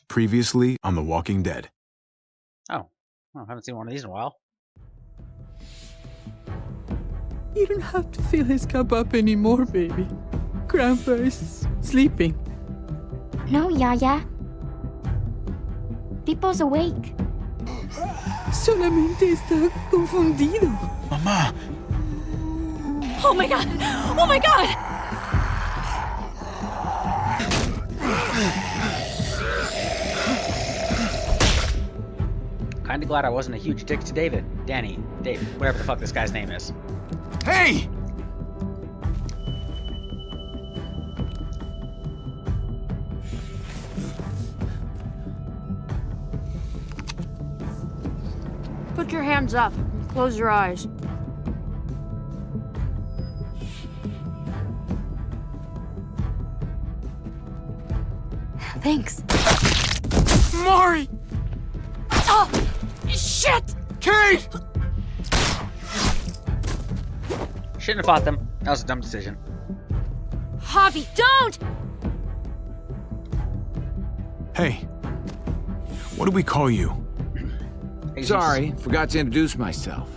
Previously on The Walking Dead. Oh, well, I haven't seen one of these in a while. You don't have to fill his cup up anymore, baby. Grandpa is sleeping. No, Yaya. Pipo's awake. Solamente está confundido. Mamá! Oh my god! Oh my god! Kinda glad I wasn't a huge dick to David. Danny, Dave, whatever the fuck this guy's name is. Hey! Put your hands up and close your eyes. Thanks. Mari! Oh! Shit! Kate! Shouldn't have fought them. That was a dumb decision. Javi, don't! Hey. What do we call you? Jesus. Sorry, forgot to introduce myself.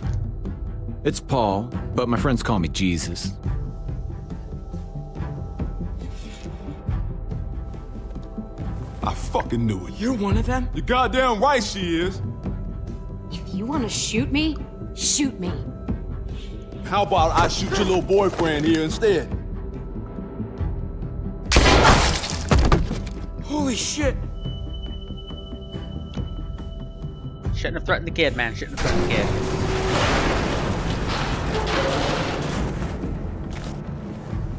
It's Paul, but my friends call me Jesus. I fucking knew it. You're one of them? You're goddamn right she is. If you want to shoot me, shoot me. How about I shoot your little boyfriend here instead? Holy shit! Shouldn't have threatened the kid, man. Shouldn't have threatened the kid.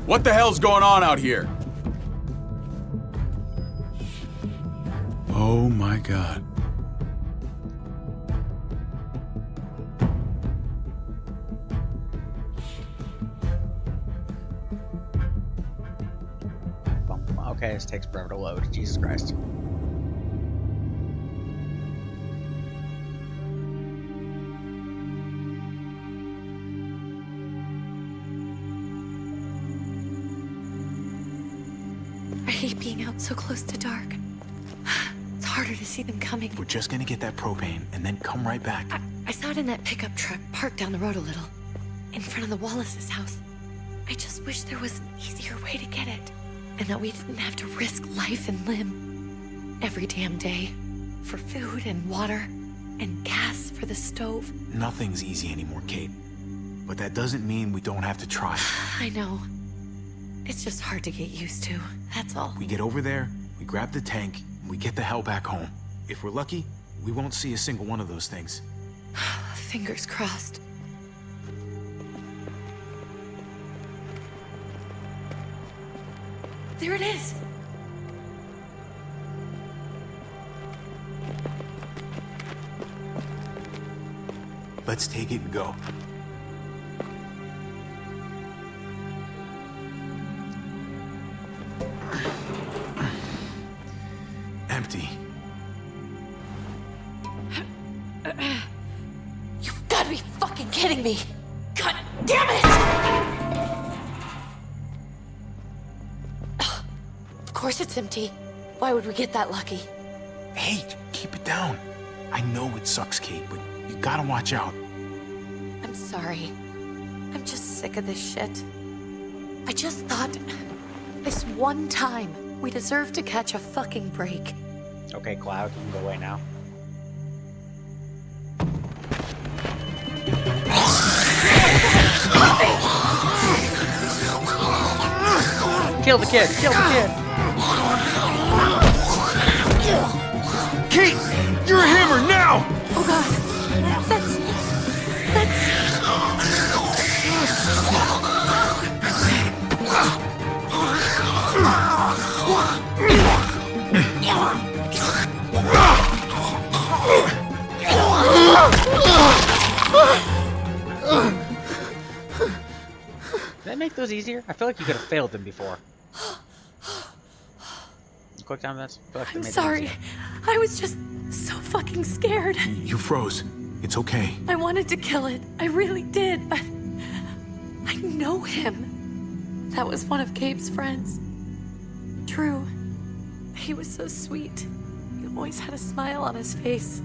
What the hell's going on out here? Oh my god. Okay, this takes forever to load. Jesus Christ. I hate being out so close to dark. It's harder to see them coming. We're just gonna get that propane and then come right back. I saw it in that pickup truck parked down the road a little, in front of the Wallace's house. I just wish there was an easier way to get it, and that we didn't have to risk life and limb every damn day for food and water and gas for the stove. Nothing's easy anymore, Kate. But that doesn't mean we don't have to try. I know. It's just hard to get used to, that's all. We get over there, we grab the tank, and we get the hell back home. If we're lucky, we won't see a single one of those things. Fingers crossed. There it is! Let's take it and go. Empty. You've got to be fucking kidding me! God damn it! Of course it's empty. Why would we get that lucky? Hey, keep it down. I know it sucks, Kate, but you gotta watch out. I'm sorry. I'm just sick of this shit. I just thought, this one time, we deserve to catch a fucking break. Okay, Cloud, you can go away now. Kill the kid! Kill the kid! Kate, you're a hammer now! Oh god, that's... Did that make those easier? I feel like you could have failed them before. Quick time, that's. I'm sorry. I was just so fucking scared. You froze. It's okay. I wanted to kill it. I really did, but I know him. That was one of Gabe's friends. Drew. He was so sweet. You always had a smile on his face.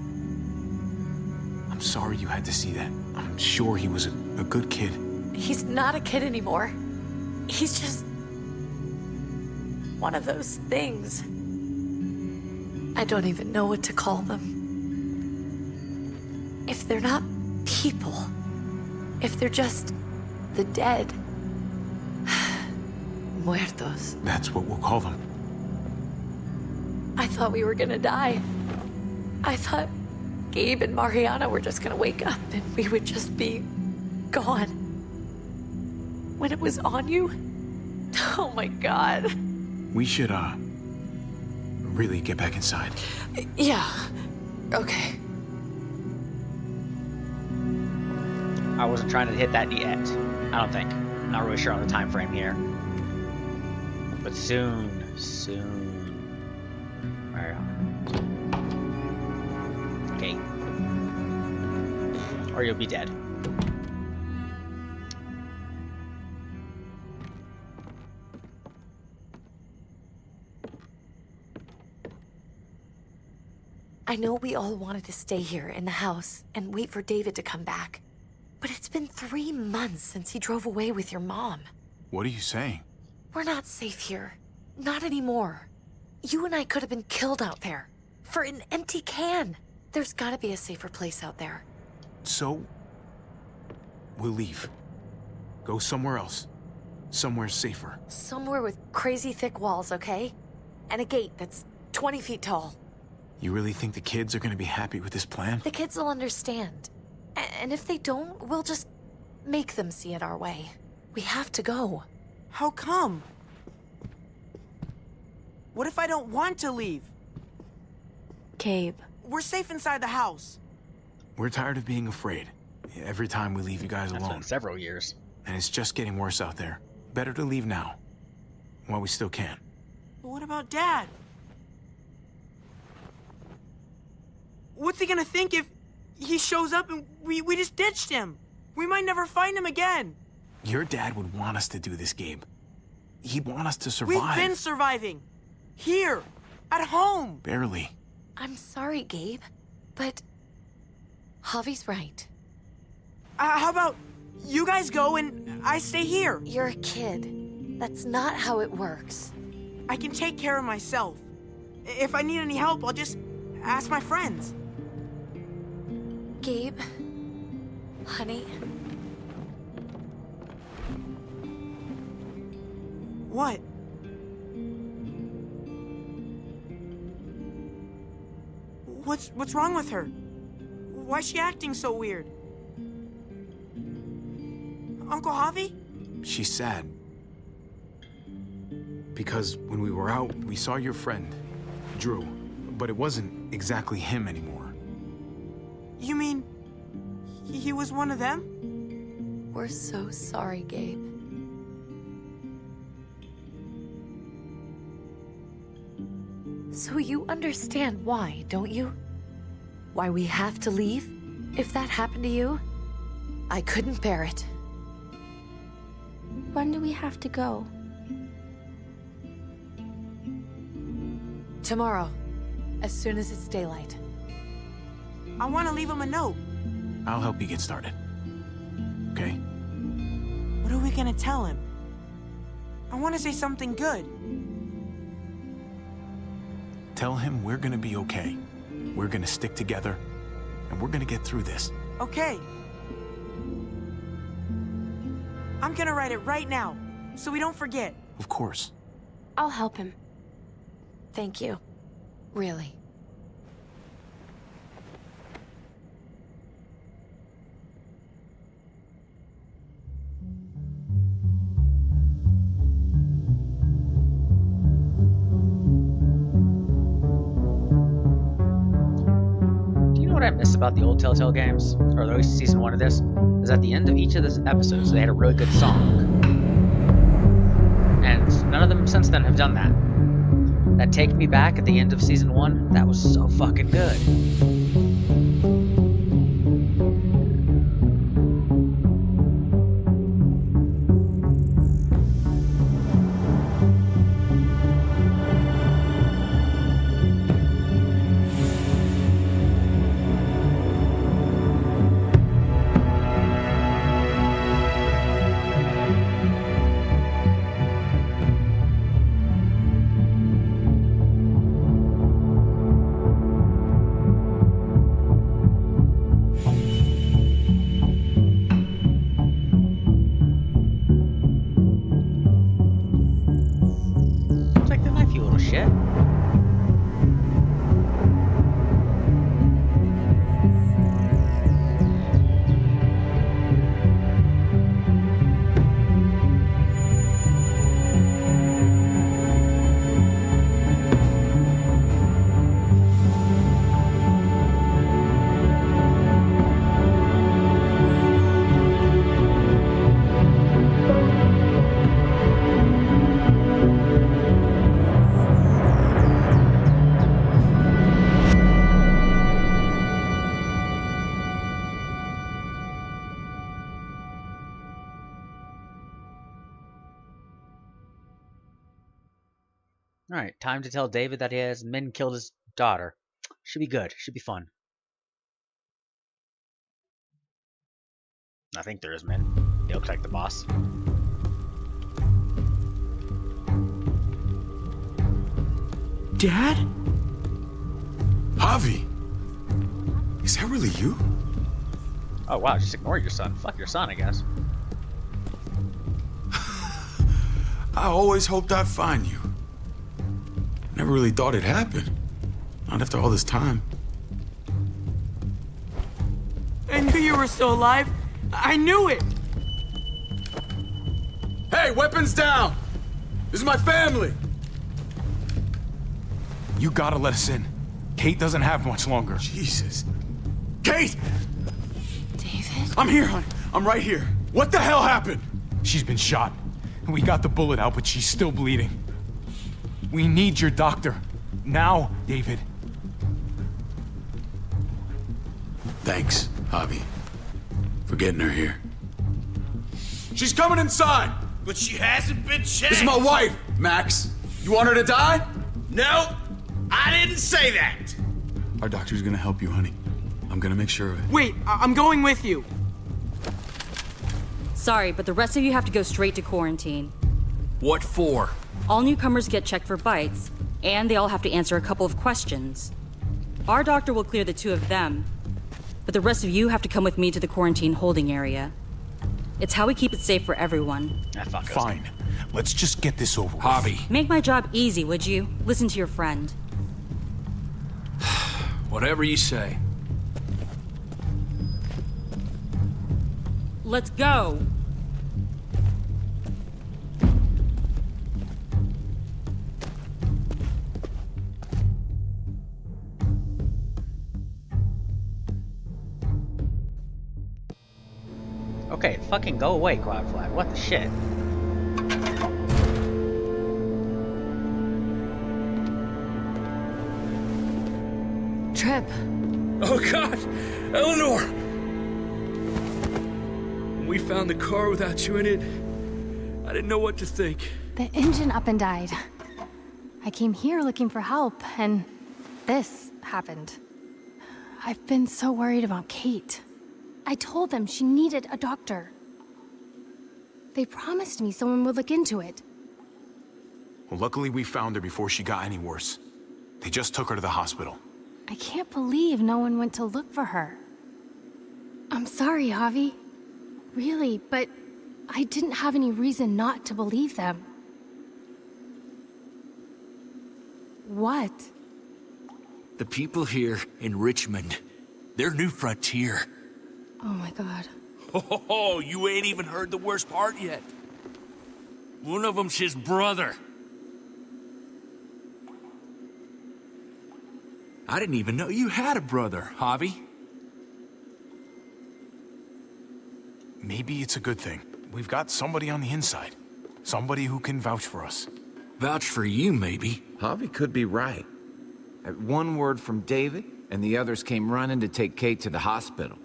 I'm sorry you had to see that. I'm sure he was a good kid. He's not a kid anymore. He's just one of those things. I don't even know what to call them. If they're not people, if they're just the dead, muertos. That's what we'll call them. I thought we were gonna die. I thought Gabe and Mariana were just gonna wake up and we would just be gone. When it was on you, oh my God. We should, really get back inside. Yeah, okay. I wasn't trying to hit that yet. I don't think. I'm not really sure on the time frame here. But soon. Where? Okay. Or you'll be dead. I know we all wanted to stay here in the house and wait for David to come back. But it's been 3 months since he drove away with your mom. What are you saying? We're not safe here. Not anymore. You and I could have been killed out there. For an empty can. There's gotta be a safer place out there. So, we'll leave. Go somewhere else. Somewhere safer. Somewhere with crazy thick walls, okay? And a gate that's 20 feet tall. You really think the kids are gonna be happy with this plan? The kids will understand. And if they don't, we'll just make them see it our way. We have to go. How come? What if I don't want to leave? Gabe. We're safe inside the house. We're tired of being afraid. Every time we leave you guys That's alone. been several years. And it's just getting worse out there. Better to leave now. While we still can. But what about Dad? What's he gonna think if he shows up and we just ditched him? We might never find him again. Your dad would want us to do this, Gabe. He'd want us to survive. We've been surviving. Here. At home. Barely. I'm sorry, Gabe. But Javi's right. How about you guys go and I stay here? You're a kid. That's not how it works. I can take care of myself. If I need any help, I'll just ask my friends. Gabe, honey. What? What's wrong with her? Why's she acting so weird? Uncle Javi? She's sad. Because when we were out, we saw your friend, Drew. But it wasn't exactly him anymore. You mean he was one of them? We're so sorry, Gabe. So you understand why, don't you? Why we have to leave? If that happened to you, I couldn't bear it. When do we have to go? Tomorrow, as soon as it's daylight. I want to leave him a note. I'll help you get started. Okay? What are we gonna tell him? I want to say something good. Tell him we're gonna be okay. We're gonna stick together, and we're gonna get through this. Okay. I'm gonna write it right now, so we don't forget. Of course. I'll help him. Thank you. Really. What I miss about the old Telltale games, or at least season 1 of this, is at the end of each of the episodes they had a really good song. And none of them since then have done that. That Take Me Back at the end of season 1, that was so fucking good. Alright, time to tell David that he has Min killed his daughter. Should be good. Should be fun. I think there is Min. He looks like the boss. Dad? Javi! Is that really you? Oh wow, just ignore your son. Fuck your son, I guess. I always hoped I'd find you. Never really thought it'd happen. Not after all this time. I knew you were still alive. I knew it. Hey, weapons down! This is my family! You gotta let us in. Kate doesn't have much longer. Jesus. Kate! David? I'm here, honey. I'm right here. What the hell happened? She's been shot. And we got the bullet out, but she's still bleeding. We need your doctor. Now, David. Thanks, Javi, for getting her here. She's coming inside! But she hasn't been checked. This is my wife, Max. You want her to die? No, I didn't say that. Our doctor's gonna help you, honey. I'm gonna make sure of it. Wait, I'm going with you. Sorry, but the rest of you have to go straight to quarantine. What for? All newcomers get checked for bites, and they all have to answer a couple of questions. Our doctor will clear the two of them, but the rest of you have to come with me to the quarantine holding area. It's how we keep it safe for everyone. Ah, fuck us. Fine. Let's just get this over with. Javi. Make my job easy, would you? Listen to your friend. Whatever you say. Let's go! Okay, fucking go away, Cloud Flag. What the shit? Trip. Oh God, Eleanor! When we found the car without you in it, I didn't know what to think. The engine up and died. I came here looking for help, and this happened. I've been so worried about Kate. I told them she needed a doctor. They promised me someone would look into it. Well, luckily we found her before she got any worse. They just took her to the hospital. I can't believe no one went to look for her. I'm sorry, Javi. Really, but I didn't have any reason not to believe them. What? The people here in Richmond, their new frontier. Oh my God. Oh, you ain't even heard the worst part yet. One of them's his brother. I didn't even know you had a brother, Javi. Maybe it's a good thing. We've got somebody on the inside. Somebody who can vouch for us. Vouch for you, maybe. Javi could be right. At one word from David, and the others came running to take Kate to the hospital.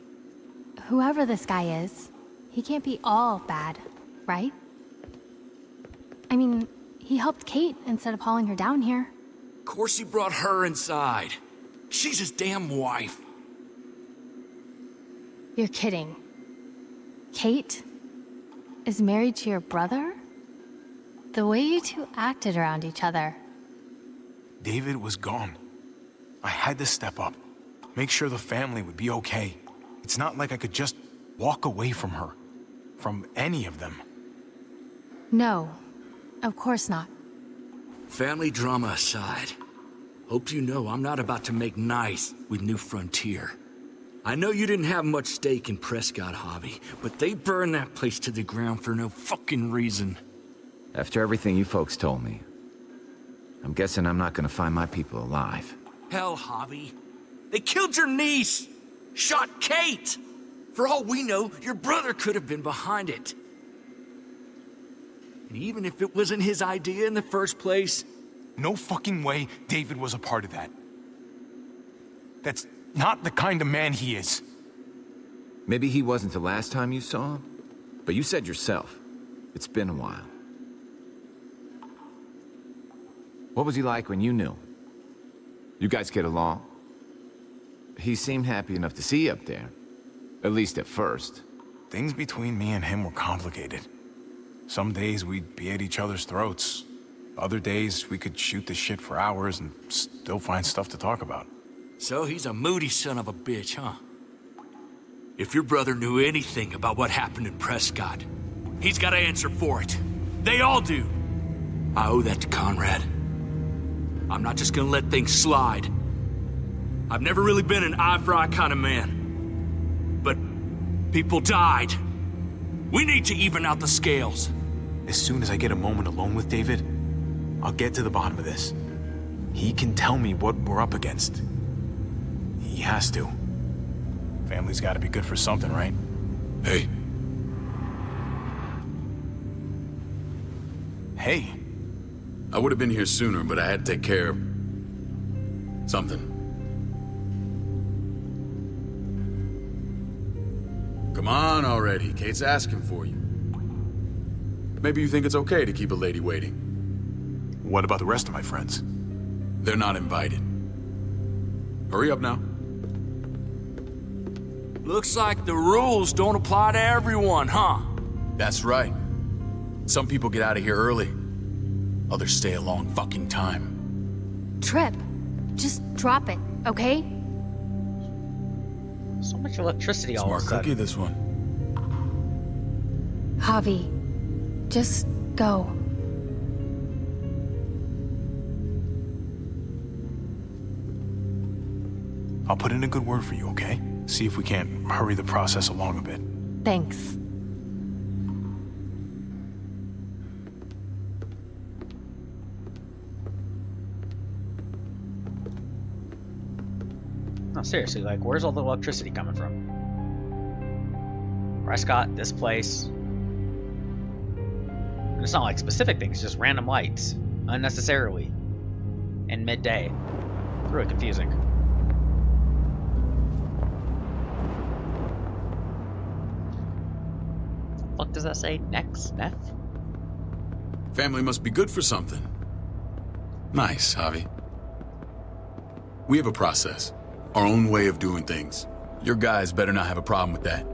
Whoever this guy is, he can't be all bad, right? I mean, he helped Kate instead of hauling her down here. Of course he brought her inside. She's his damn wife. You're kidding. Kate is married to your brother? The way you two acted around each other. David was gone. I had to step up. Make sure the family would be okay. It's not like I could just walk away from her. From any of them. No, of course not. Family drama aside, hope you know I'm not about to make nice with New Frontier. I know you didn't have much stake in Prescott, Javi, but they burned that place to the ground for no fucking reason. After everything you folks told me, I'm guessing I'm not gonna find my people alive. Hell, Javi. They killed your niece! Shot Kate! For all we know, your brother could have been behind it. And even if it wasn't his idea in the first place... No fucking way David was a part of that. That's not the kind of man he is. Maybe he wasn't the last time you saw him, but you said yourself, it's been a while. What was he like when you knew? You guys get along? He seemed happy enough to see you up there. At least at first. Things between me and him were complicated. Some days we'd be at each other's throats. Other days we could shoot the shit for hours and still find stuff to talk about. So he's a moody son of a bitch, huh? If your brother knew anything about what happened in Prescott, he's got to answer for it. They all do. I owe that to Conrad. I'm not just gonna let things slide. I've never really been an eye-for-eye kind of man. But people died. We need to even out the scales. As soon as I get a moment alone with David, I'll get to the bottom of this. He can tell me what we're up against. He has to. Family's gotta be good for something, right? Hey. Hey. I would have been here sooner, but I had to take care of something. Come on already. Kate's asking for you. Maybe you think it's okay to keep a lady waiting. What about the rest of my friends? They're not invited. Hurry up now. Looks like the rules don't apply to everyone, huh? That's right. Some people get out of here early. Others stay a long fucking time. Trip, just drop it, okay? So much electricity all of a Smart sudden. cookie, this one. Javi, just go. I'll put in a good word for you, okay? See if we can't hurry the process along a bit. Thanks. No, seriously, like, where's all the electricity coming from? Prescott, this place. And it's not like specific things, just random lights. Unnecessarily. In midday. It's really confusing. What the fuck does that say? Next? Neff? Family must be good for something. Nice, Javi. We have a process. Our own way of doing things. Your guys better not have a problem with that.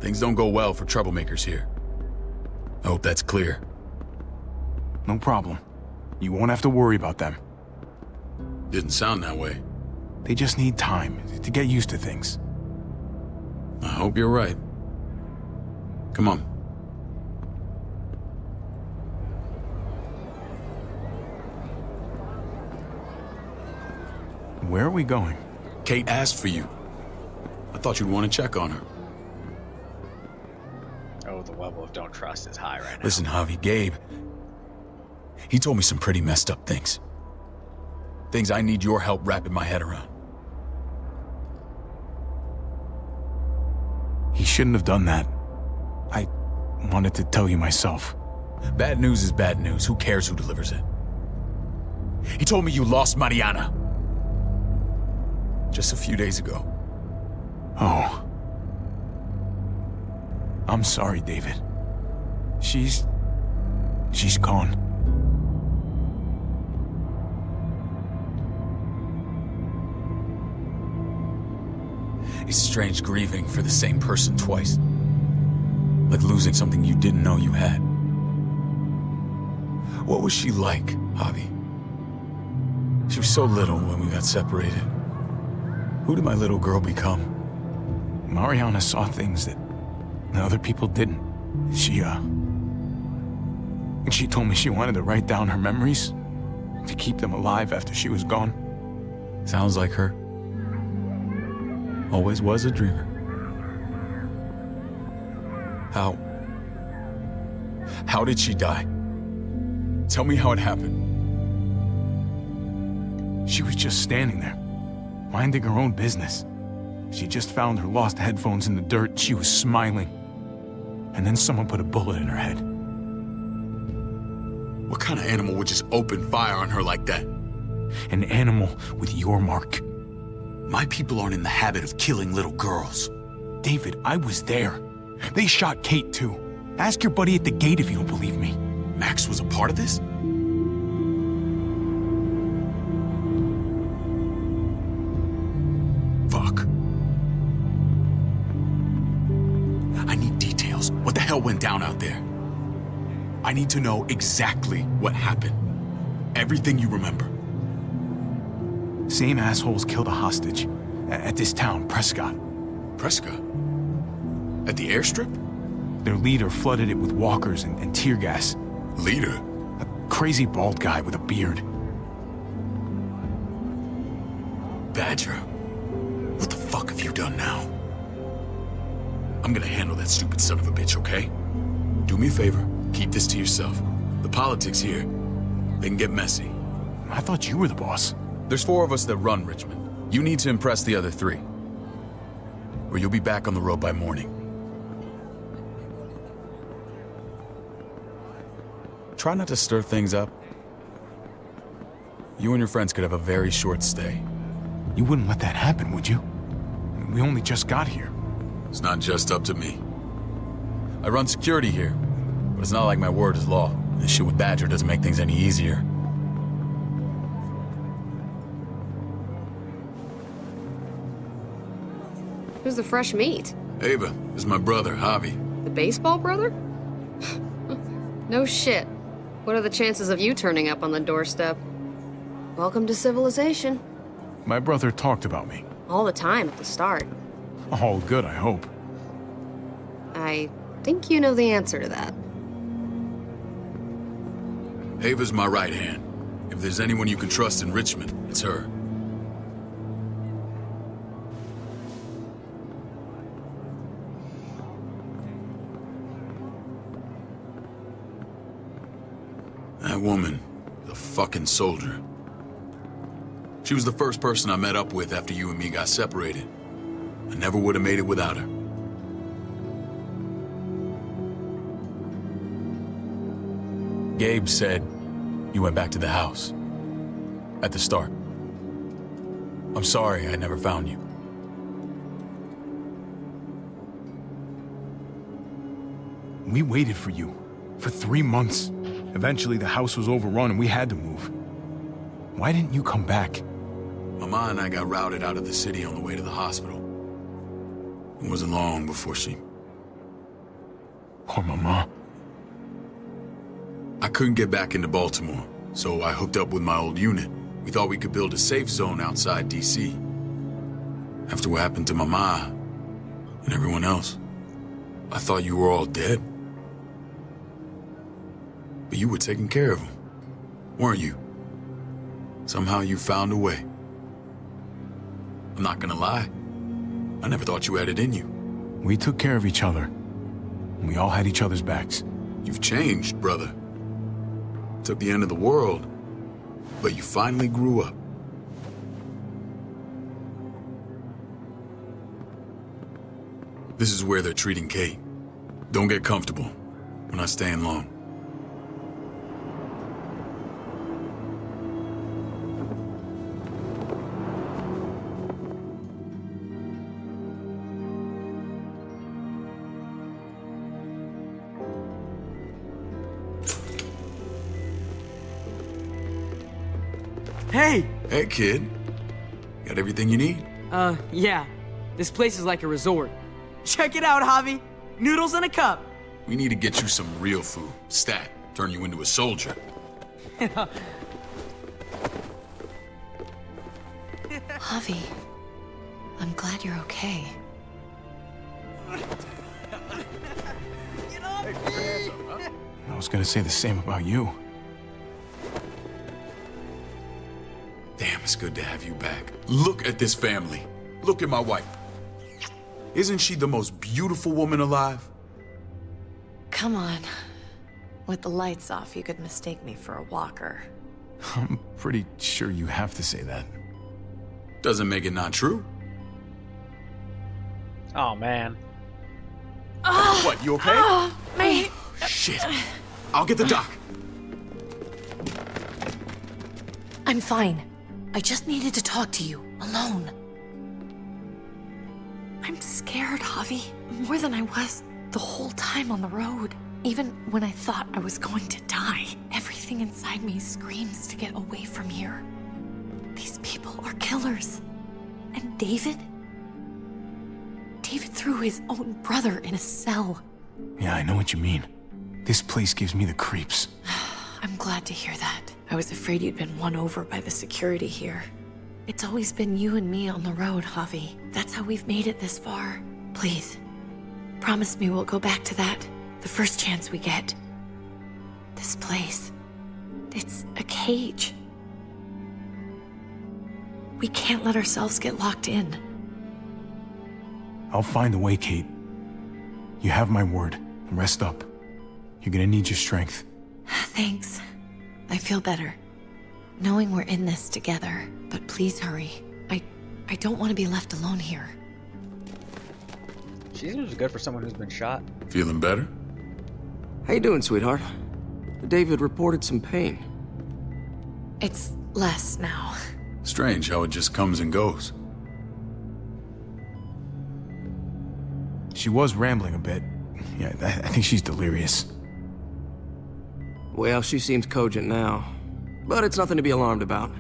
Things don't go well for troublemakers here. I hope that's clear. No problem. You won't have to worry about them. Didn't sound that way. They just need time to get used to things. I hope you're right. Come on. Where are we going? Kate asked for you. I thought you'd want to check on her. Oh, the level of don't trust is high right now. Listen, Javi, Gabe. He told me some pretty messed up things. Things I need your help wrapping my head around. He shouldn't have done that. I wanted to tell you myself. Bad news is bad news. Who cares who delivers it? He told me you lost Mariana. Just a few days ago. Oh. I'm sorry, David. She's gone. It's strange grieving for the same person twice. Like losing something you didn't know you had. What was she like, Javi? She was so little when we got separated. Who did my little girl become? Mariana saw things that other people didn't. She told me she wanted to write down her memories to keep them alive after she was gone. Sounds like her. Always was a dreamer. How did she die? Tell me how it happened. She was just standing there, minding her own business. She just found her lost headphones in the dirt. She was smiling. And then someone put a bullet in her head. What kind of animal would just open fire on her like that? An animal with your mark. My people aren't in the habit of killing little girls. David, I was there. They shot Kate too. Ask your buddy at the gate if you don't believe me. Max was a part of this? hell went down out there? I need to know exactly what happened. Everything you remember. Same assholes killed a hostage at this town, Prescott. Prescott? At the airstrip? Their leader flooded it with walkers and tear gas. Leader? A crazy bald guy with a beard. Badger, what the fuck have you done now? I'm gonna handle that stupid son of a bitch, okay? Do me a favor, keep this to yourself. The politics here, they can get messy. I thought you were the boss. There's 4 of us that run Richmond. You need to impress the other 3. Or you'll be back on the road by morning. Try not to stir things up. You and your friends could have a very short stay. You wouldn't let that happen, would you? We only just got here. It's not just up to me. I run security here, but it's not like my word is law. This shit with Badger doesn't make things any easier. Who's the fresh meat? Ava, this is my brother, Javi. The baseball brother? No shit. What are the chances of you turning up on the doorstep? Welcome to civilization. My brother talked about me. All the time at the start. All good, I hope. I think you know the answer to that. Ava's my right hand. If there's anyone you can trust in Richmond, it's her. That woman, the fucking soldier. She was the first person I met up with after you and me got separated. I never would have made it without her. Gabe said you went back to the house. At the start. I'm sorry I never found you. We waited for you. For 3 months. Eventually the house was overrun and we had to move. Why didn't you come back? Mama and I got routed out of the city on the way to the hospital. It wasn't long before she... Poor Mama. I couldn't get back into Baltimore, so I hooked up with my old unit. We thought we could build a safe zone outside D.C. After what happened to Mama and everyone else, I thought you were all dead. But you were taking care of them, weren't you? Somehow you found a way. I'm not gonna lie. I never thought you had it in you. We took care of each other. We all had each other's backs. You've changed, brother. Took the end of the world, but you finally grew up. This is where they're treating Kate. Don't get comfortable. We're not staying long. Hey! Hey, kid. Got everything you need? Yeah. This place is like a resort. Check it out, Javi. Noodles in a cup. We need to get you some real food. Stat. Turn you into a soldier. Javi, I'm glad you're okay. I was gonna say the same about you. Damn, it's good to have you back. Look at this family. Look at my wife. Isn't she the most beautiful woman alive? Come on. With the lights off, you could mistake me for a walker. I'm pretty sure you have to say that. Doesn't make it not true. Oh, man. What, you okay? Mate. Shit. I'll get the doc. I'm fine. I just needed to talk to you, alone. I'm scared, Javi. More than I was the whole time on the road. Even when I thought I was going to die, everything inside me screams to get away from here. These people are killers. And David? David threw his own brother in a cell. Yeah, I know what you mean. This place gives me the creeps. I'm glad to hear that. I was afraid you'd been won over by the security here. It's always been you and me on the road, Javi. That's how we've made it this far. Please, promise me we'll go back to that the first chance we get. This place, it's a cage. We can't let ourselves get locked in. I'll find a way, Kate. You have my word. Rest up. You're gonna need your strength. Thanks. I feel better. Knowing we're in this together, but please hurry. I don't want to be left alone here. She seems good for someone who's been shot. Feeling better? How you doing, sweetheart? David reported some pain. It's less now. Strange how it just comes and goes. She was rambling a bit. Yeah, I think she's delirious. Well, she seems cogent now. But it's nothing to be alarmed about.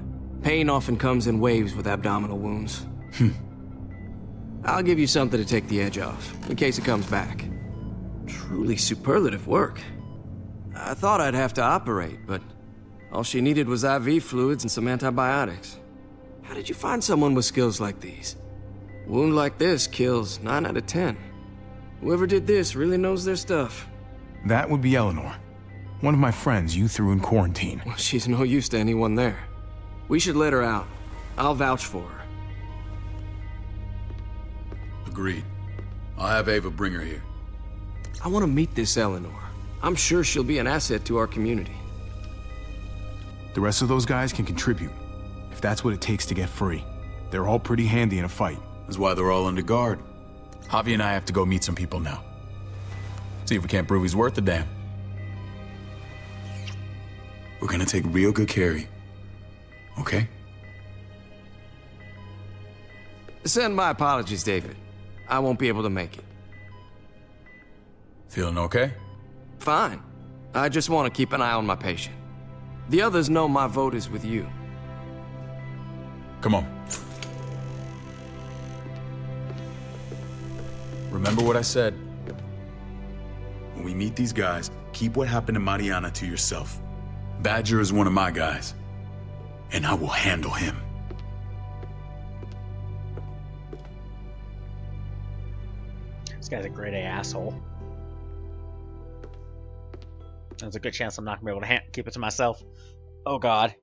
Pain often comes in waves with abdominal wounds. I'll give you something to take the edge off, in case it comes back. Truly superlative work. I thought I'd have to operate, but all she needed was IV fluids and some antibiotics. How did you find someone with skills like these? A wound like this kills 9 out of 10. Whoever did this really knows their stuff. That would be Eleanor. One of my friends you threw in quarantine. Well, she's no use to anyone there. We should let her out. I'll vouch for her. Agreed. I'll have Ava bring her here. I want to meet this Eleanor. I'm sure she'll be an asset to our community. The rest of those guys can contribute, if that's what it takes to get free. They're all pretty handy in a fight. That's why they're all under guard. Javi and I have to go meet some people now. See if we can't prove he's worth a damn. We're gonna take real good care of you. Okay? Send my apologies, David. I won't be able to make it. Feeling okay? Fine. I just want to keep an eye on my patient. The others know my vote is with you. Come on. Remember what I said. When we meet these guys, keep what happened to Mariana to yourself. Badger is one of my guys, and I will handle him. This guy's a grade A asshole. There's a good chance I'm not gonna be able to keep it to myself. Oh God.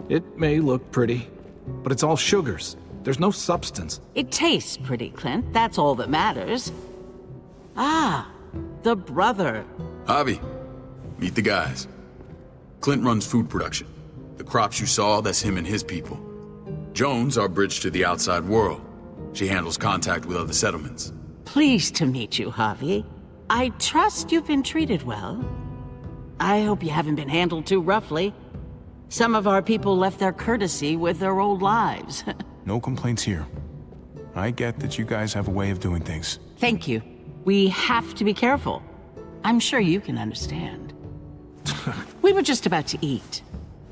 It may look pretty, but it's all sugars. There's no substance. It tastes pretty, Clint. That's all that matters. Ah, the brother. Javi, meet the guys. Clint runs food production. The crops you saw, that's him and his people. Jones, our bridge to the outside world. She handles contact with other settlements. Pleased to meet you, Javi. I trust you've been treated well. I hope you haven't been handled too roughly. Some of our people left their courtesy with their old lives. No complaints here. I get that you guys have a way of doing things. Thank you. We have to be careful. I'm sure you can understand. We were just about to eat.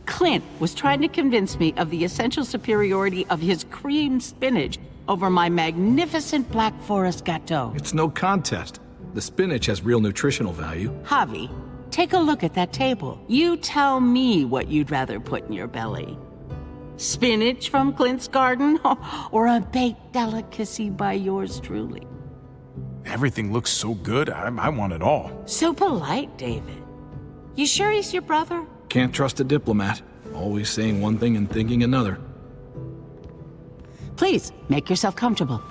Clint was trying to convince me of the essential superiority of his cream spinach over my magnificent Black Forest gâteau. It's no contest. The spinach has real nutritional value. Javi, take a look at that table. You tell me what you'd rather put in your belly. Spinach from Clint's garden, or a baked delicacy by yours truly? Everything looks so good, I want it all. So polite, David. You sure he's your brother? Can't trust a diplomat. Always saying one thing and thinking another. Please, make yourself comfortable.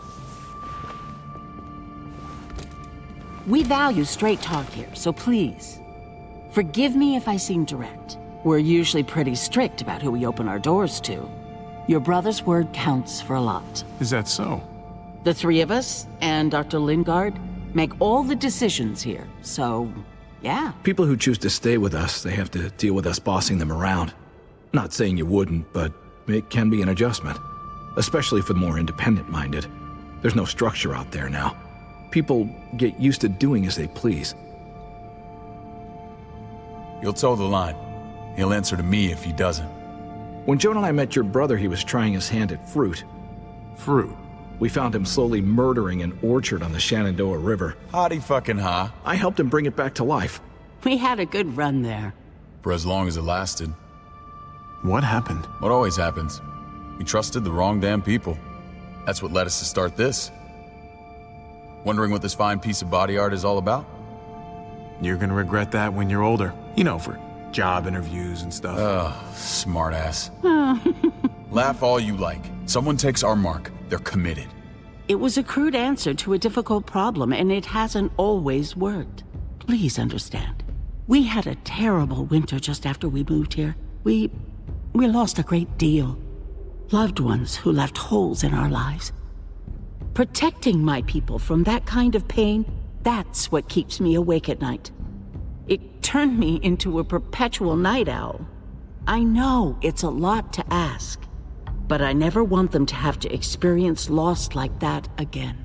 We value straight talk here, so please, forgive me if I seem direct. We're usually pretty strict about who we open our doors to. Your brother's word counts for a lot. Is that so? The three of us and Dr. Lingard make all the decisions here, so Yeah. People who choose to stay with us, they have to deal with us bossing them around. Not saying you wouldn't, but it can be an adjustment. Especially for the more independent-minded. There's no structure out there now. People get used to doing as they please. You'll toe the line. He'll answer to me if he doesn't. When Joan and I met your brother, he was trying his hand at fruit. Fruit? We found him slowly murdering an orchard on the Shenandoah River. Howdy fucking ha. I helped him bring it back to life. We had a good run there. For as long as it lasted. What happened? What always happens. We trusted the wrong damn people. That's what led us to start this. Wondering what this fine piece of body art is all about? You're gonna regret that when you're older. You know, for job interviews and stuff. Smartass. Laugh all you like. Someone takes our mark, they're committed. It was a crude answer to a difficult problem, and it hasn't always worked. Please understand. We had a terrible winter just after we moved here. We lost a great deal. Loved ones who left holes in our lives. Protecting my people from that kind of pain, that's what keeps me awake at night. It turned me into a perpetual night owl. I know it's a lot to ask, but I never want them to have to experience loss like that again.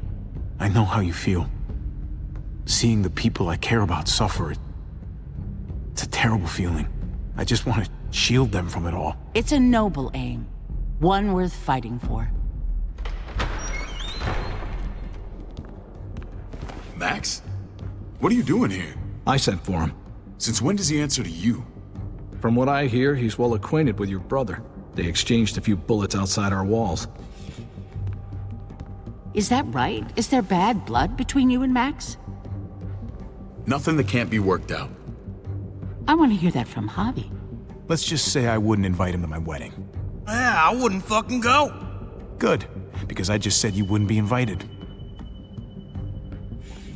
I know how you feel. Seeing the people I care about suffer, it's a terrible feeling. I just want to shield them from it all. It's a noble aim, one worth fighting for. Max? What are you doing here? I sent for him. Since when does he answer to you? From what I hear, he's well acquainted with your brother. They exchanged a few bullets outside our walls. Is that right? Is there bad blood between you and Max? Nothing that can't be worked out. I want to hear that from Javi. Let's just say I wouldn't invite him to my wedding. Yeah, I wouldn't fucking go. Good, because I just said you wouldn't be invited.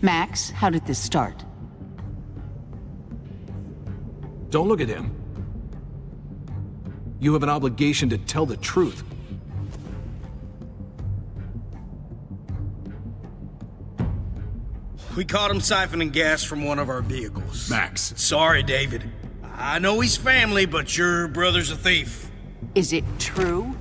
Max, how did this start? Don't look at him. You have an obligation to tell the truth. We caught him siphoning gas from one of our vehicles. Max. Sorry, David. I know he's family, but your brother's a thief. Is it true?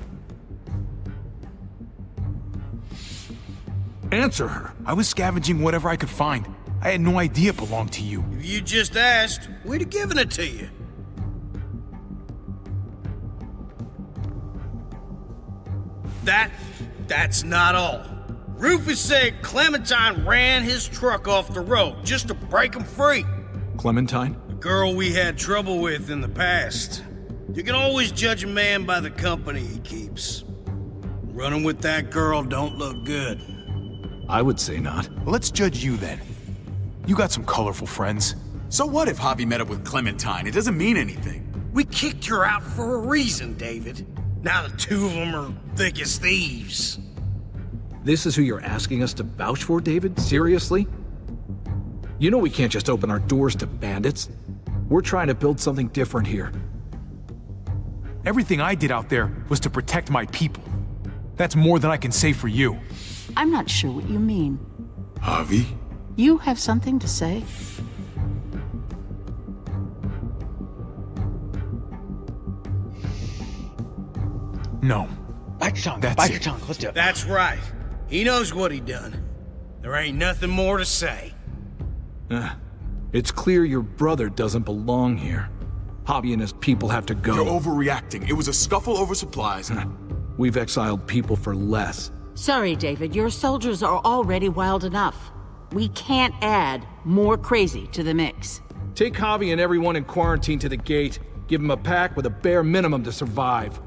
Answer her. I was scavenging whatever I could find. I had no idea it belonged to you. If you just asked, we'd have given it to you. That's not all. Rufus said Clementine ran his truck off the road just to break him free. Clementine? The girl we had trouble with in the past. You can always judge a man by the company he keeps. Running with that girl don't look good. I would say not. Well, let's judge you then. You got some colorful friends. So what if Javi met up with Clementine? It doesn't mean anything. We kicked her out for a reason, David. Now the two of them are thick as thieves. This is who you're asking us to vouch for, David? Seriously? You know we can't just open our doors to bandits. We're trying to build something different here. Everything I did out there was to protect my people. That's more than I can say for you. I'm not sure what you mean. Javi? You have something to say? No. Bite your tongue. That's Bite it. your tongue. Let's do it. That's right. He knows what he done. There ain't nothing more to say. It's clear your brother doesn't belong here. Javi and his people have to go. You're overreacting. It was a scuffle over supplies. We've exiled people for less. Sorry, David. Your soldiers are already wild enough. We can't add more crazy to the mix. Take Javi and everyone in quarantine to the gate. Give them a pack with a bare minimum to survive.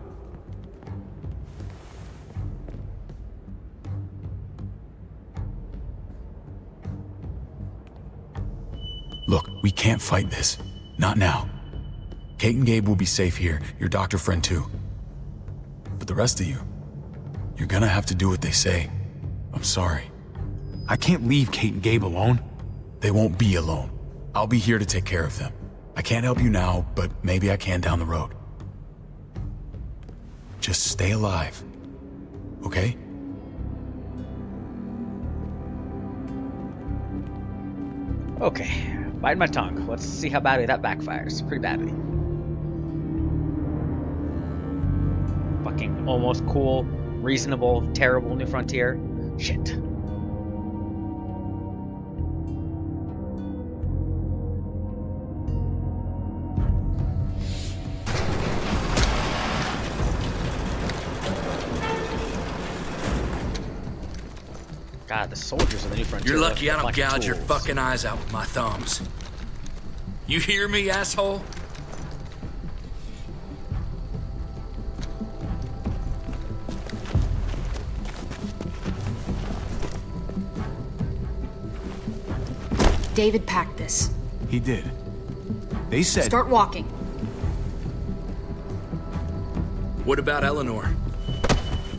Look, we can't fight this. Not now. Kate and Gabe will be safe here, your doctor friend too. But the rest of you, you're gonna have to do what they say. I'm sorry. I can't leave Kate and Gabe alone. They won't be alone. I'll be here to take care of them. I can't help you now, but maybe I can down the road. Just stay alive, okay? Okay. Biting my tongue. Let's see how badly that backfires. Pretty badly. Fucking almost cool, reasonable, terrible New Frontier. Shit. God, the soldiers of the New Frontier. You're lucky I left a don't bunch of gouge your tools. fucking eyes out with my thumbs. You hear me, asshole? David packed this. He did. They said... Start walking. What about Eleanor?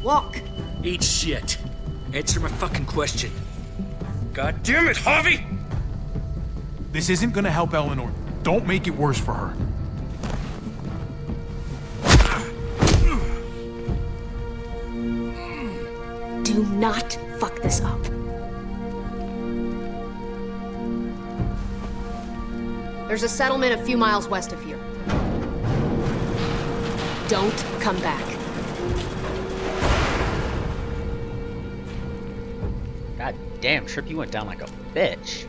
Walk. Eat shit. Answer my fucking question. God damn it, Harvey! This isn't gonna help Eleanor. Don't make it worse for her. Do not fuck this up. There's a settlement a few miles west of here. Don't come back. God damn, Trip, you went down like a bitch.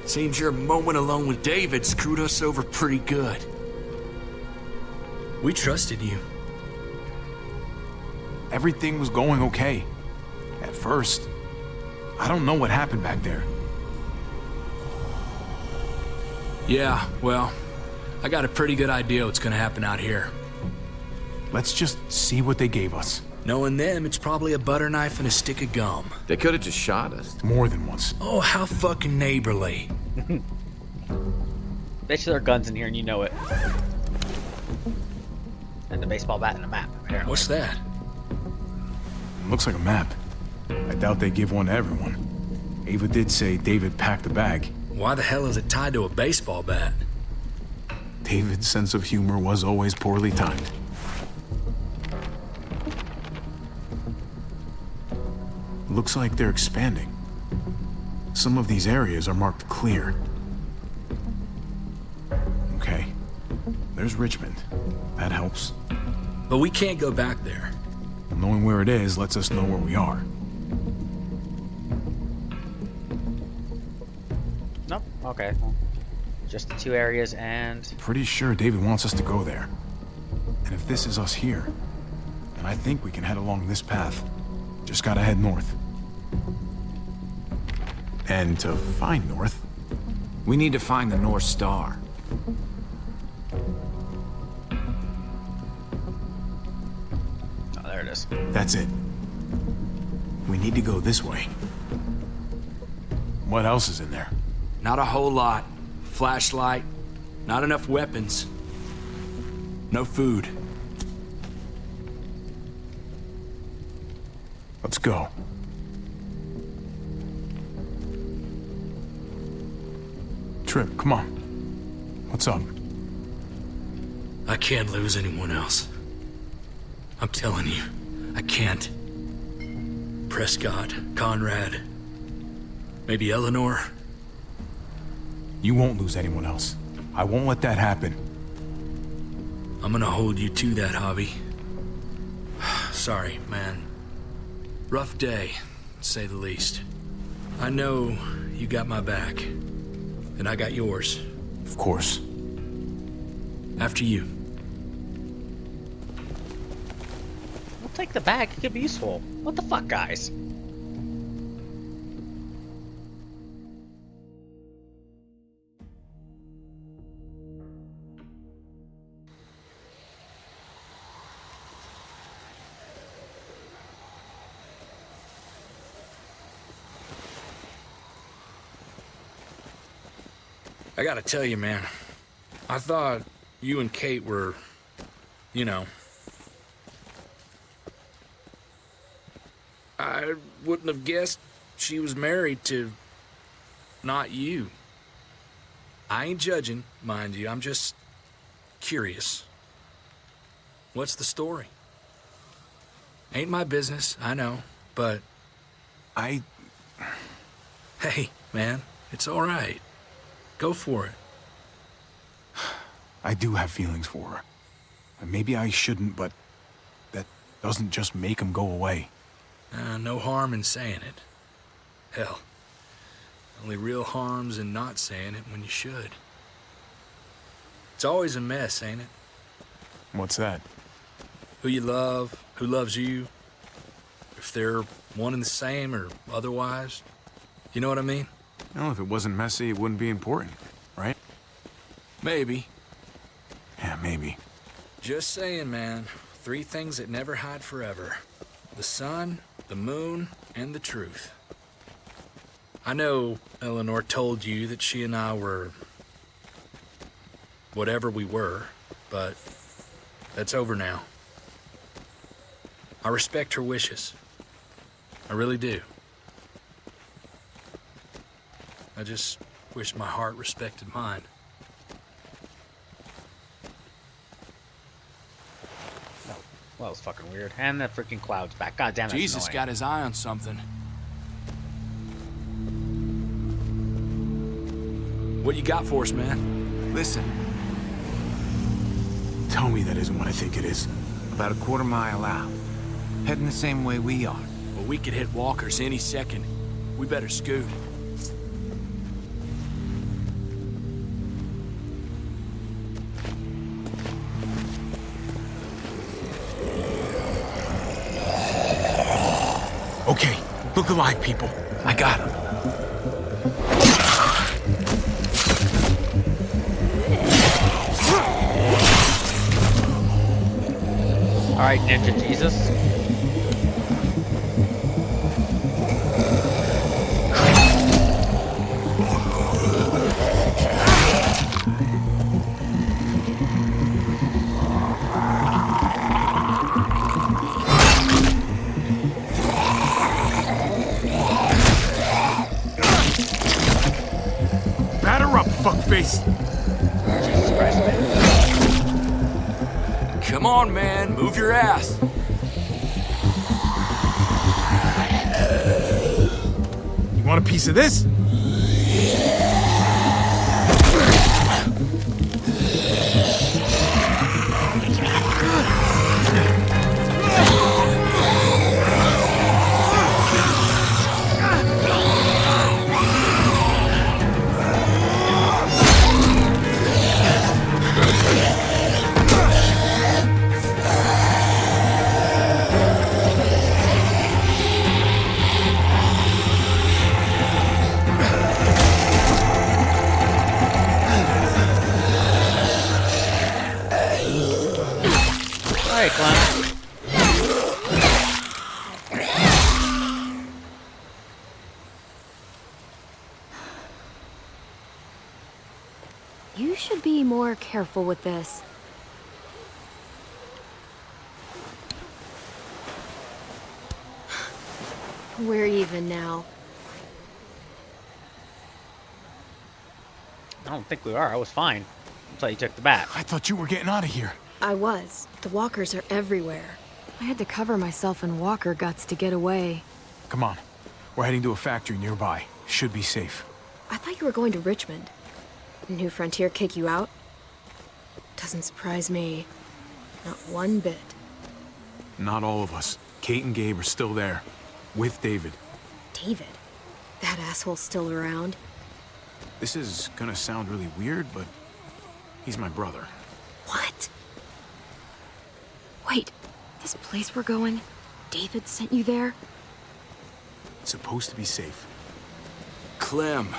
Seems your moment alone with David screwed us over pretty good. We trusted you. Everything was going okay. At first. I don't know what happened back there. Yeah, well, I got a pretty good idea what's gonna happen out here. Let's just see what they gave us. Knowing them, it's probably a butter knife and a stick of gum. They could have just shot us. More than once. Oh, how fucking neighborly. Bet you there are guns in here and you know it. And the baseball bat and a map, apparently. What's that? Looks like a map. I doubt they give one to everyone. Ava did say David packed the bag. Why the hell is it tied to a baseball bat? David's sense of humor was always poorly timed. Looks like they're expanding. Some of these areas are marked clear. Okay. There's Richmond. That helps. But we can't go back there. Knowing where it is lets us know where we are. Nope. Okay. Well, just the two areas and... Pretty sure David wants us to go there. And if this is us here, then I think we can head along this path. Just gotta head north. And to find north... We need to find the North Star. Oh, there it is. That's it. We need to go this way. What else is in there? Not a whole lot. Flashlight. Not enough weapons. No food. Let's go. Trip, come on. What's up? I can't lose anyone else. I'm telling you, I can't. Prescott, Conrad, maybe Eleanor. You won't lose anyone else. I won't let that happen. I'm gonna hold you to that, Javi. Sorry, man. Rough day, to say the least. I know you got my back, and I got yours. Of course. After you. We'll take the bag. It could be useful. What the fuck, guys? I gotta tell you, man. I thought you and Kate were, you know... I wouldn't have guessed she was married to... not you. I ain't judging, mind you. I'm just... curious. What's the story? Ain't my business, I know, but... Hey, man, it's all right. Go for it. I do have feelings for her. And maybe I shouldn't, but that doesn't just make them go away. No harm in saying it. Hell, only real harm's in not saying it when you should. It's always a mess, ain't it? What's that? Who you love, who loves you, if they're one and the same or otherwise. You know what I mean? Well, if it wasn't messy, it wouldn't be important, right? Maybe. Yeah, maybe. Just saying, man. 3 things that never hide forever. The sun, the moon, and the truth. I know Eleanor told you that she and I were... whatever we were, but that's over now. I respect her wishes. I really do. I just wish my heart respected mine. Well, that was fucking weird. And the freaking cloud's back. God damn, that's Jesus annoying. got his eye on something. What you got for us, man? Listen. Tell me that isn't what I think it is. About a quarter mile out. Heading the same way we are. Well, we could hit walkers any second. We better scoot. Okay, look alive, people. I got him. All right, Ninja Jesus. Batter up, fuckface. Jesus Christ, man. Come on, man. Move your ass. You want a piece of this? All right, Clem. You should be more careful with this. We're even now. I don't think we are. I was fine until you took the bat. I thought you were getting out of here. I was. The walkers are everywhere. I had to cover myself in walker guts to get away. Come on. We're heading to a factory nearby. Should be safe. I thought you were going to Richmond. New Frontier kick you out? Doesn't surprise me. Not one bit. Not all of us. Kate and Gabe are still there. With David. David? That asshole's still around? This is gonna sound really weird, but he's my brother. What? Wait, this place we're going, David sent you there? It's supposed to be safe. Clem.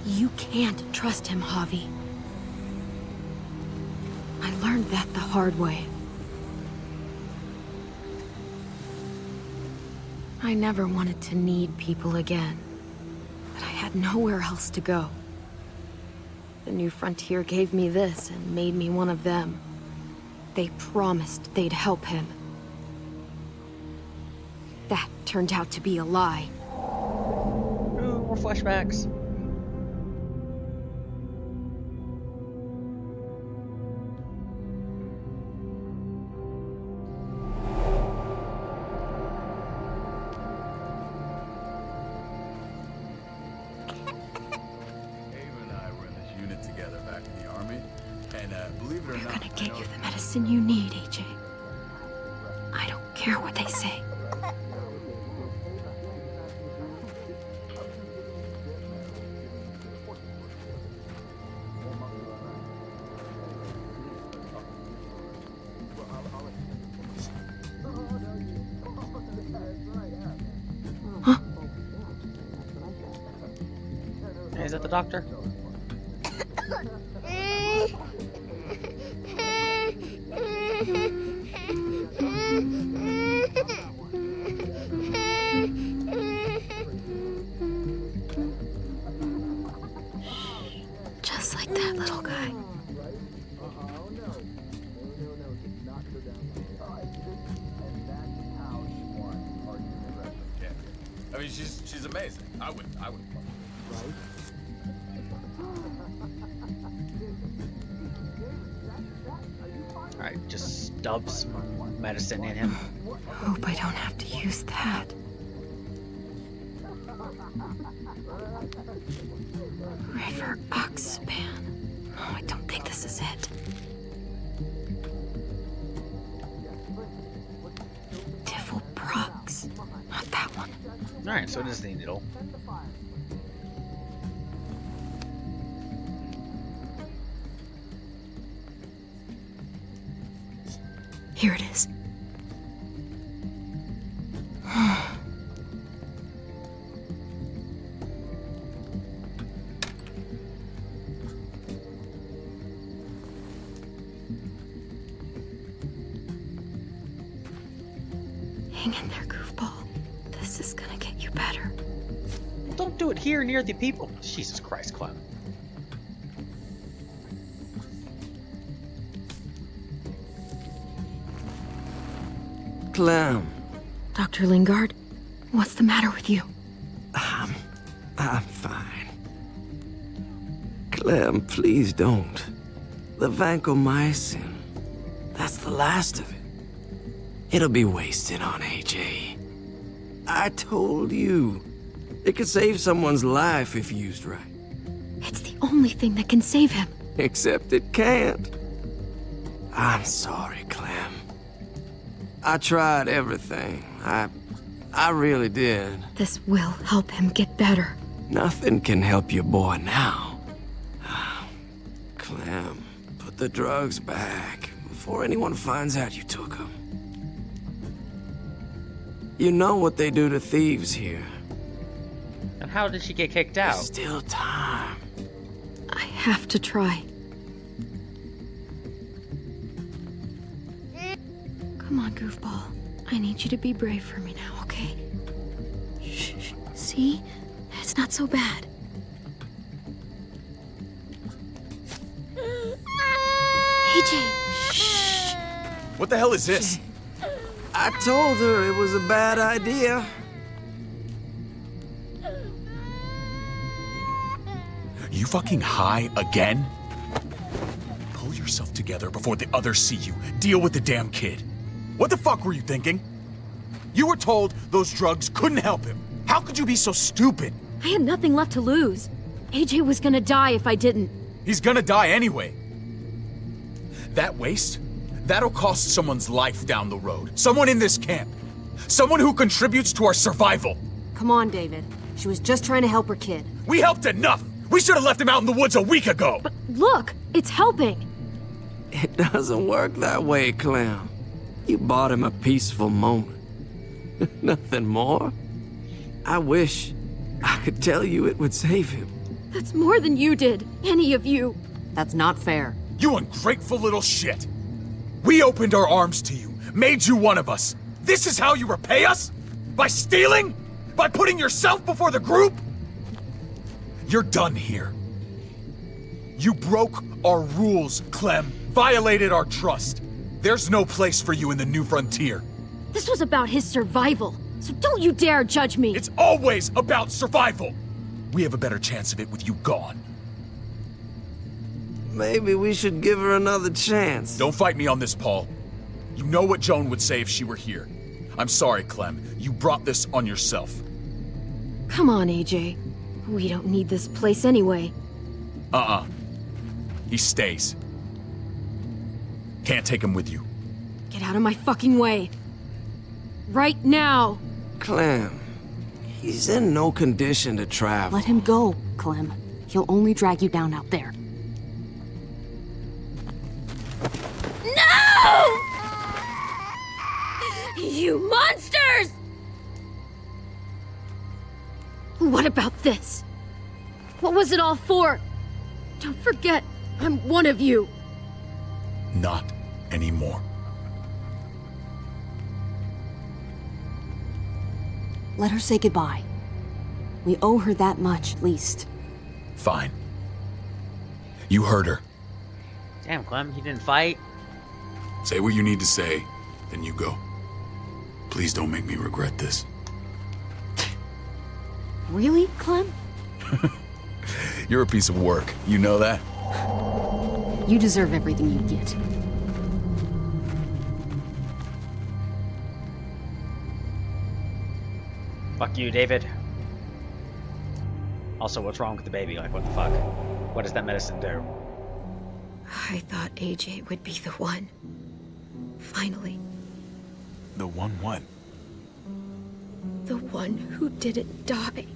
You can't trust him, Javi. I learned that the hard way. I never wanted to need people again, but I had nowhere else to go. The New Frontier gave me this and made me one of them. They promised they'd help him. That turned out to be a lie. Ooh, more flashbacks. together back in the Army. And believe it or not... They're gonna get you the medicine you need, AJ. I don't care what they say. Is that the doctor? Just like that little guy. I mean, she's amazing. I would. Alright, just stub some medicine in him. Hope I don't have to use that. River Oxpan. Oh, I don't think this is it. Tiffle Prox. Not that one. Alright, so it is the needle. Here it is. Hang in there, goofball. This is gonna get you better. Don't do it here near the people. Jesus Christ, Clem. Clem. Dr. Lingard, what's the matter with you? I'm fine. Clem, please don't. The vancomycin, that's the last of it. It'll be wasted on AJ. I told you. It could save someone's life if used right. It's the only thing that can save him. Except it can't. I'm sorry, Clem. I tried everything. I really did. This will help him get better. Nothing can help your boy now. Clem, put the drugs back before anyone finds out you took them. You know what they do to thieves here. And how did she get kicked out? There's still time. I have to try. Come on, goofball. I need you to be brave for me now, okay? Shh. See? It's not so bad. AJ, shh. What the hell is this? I told her it was a bad idea. You fucking high again? Pull yourself together before the others see you. Deal with the damn kid. What the fuck were you thinking? You were told those drugs couldn't help him. How could you be so stupid? I had nothing left to lose. AJ was gonna die if I didn't. He's gonna die anyway. That waste? That'll cost someone's life down the road. Someone in this camp. Someone who contributes to our survival. Come on, David. She was just trying to help her kid. We helped enough! We should have left him out in the woods a week ago! But look, it's helping. It doesn't work that way, Clem. You bought him a peaceful moment. Nothing more. I wish I could tell you it would save him. That's more than you did, any of you. That's not fair. You ungrateful little shit! We opened our arms to you, made you one of us. This is how you repay us? By stealing? By putting yourself before the group? You're done here. You broke our rules, Clem. Violated our trust. There's no place for you in the new frontier. This was about his survival, so don't you dare judge me. It's always about survival. We have a better chance of it with you gone. Maybe we should give her another chance. Don't fight me on this, Paul. You know what Joan would say if she were here. I'm sorry, Clem. You brought this on yourself. Come on, AJ. We don't need this place anyway. He stays. Can't take him with you. Get out of my fucking way. Right now. Clem, he's in no condition to travel. Let him go, Clem. He'll only drag you down out there. No! You monsters! What about this? What was it all for? Don't forget, I'm one of you. Not anymore. Let her say goodbye. We owe her that much, at least. Fine. You heard her. Damn, Clem, he didn't fight. Say what you need to say, then you go. Please don't make me regret this. Really, Clem? You're a piece of work. You know that? You deserve everything you get. Fuck you, David. Also, what's wrong with the baby? Like, what the fuck? What does that medicine do? I thought AJ would be the one. Finally. The one what? The one who didn't die.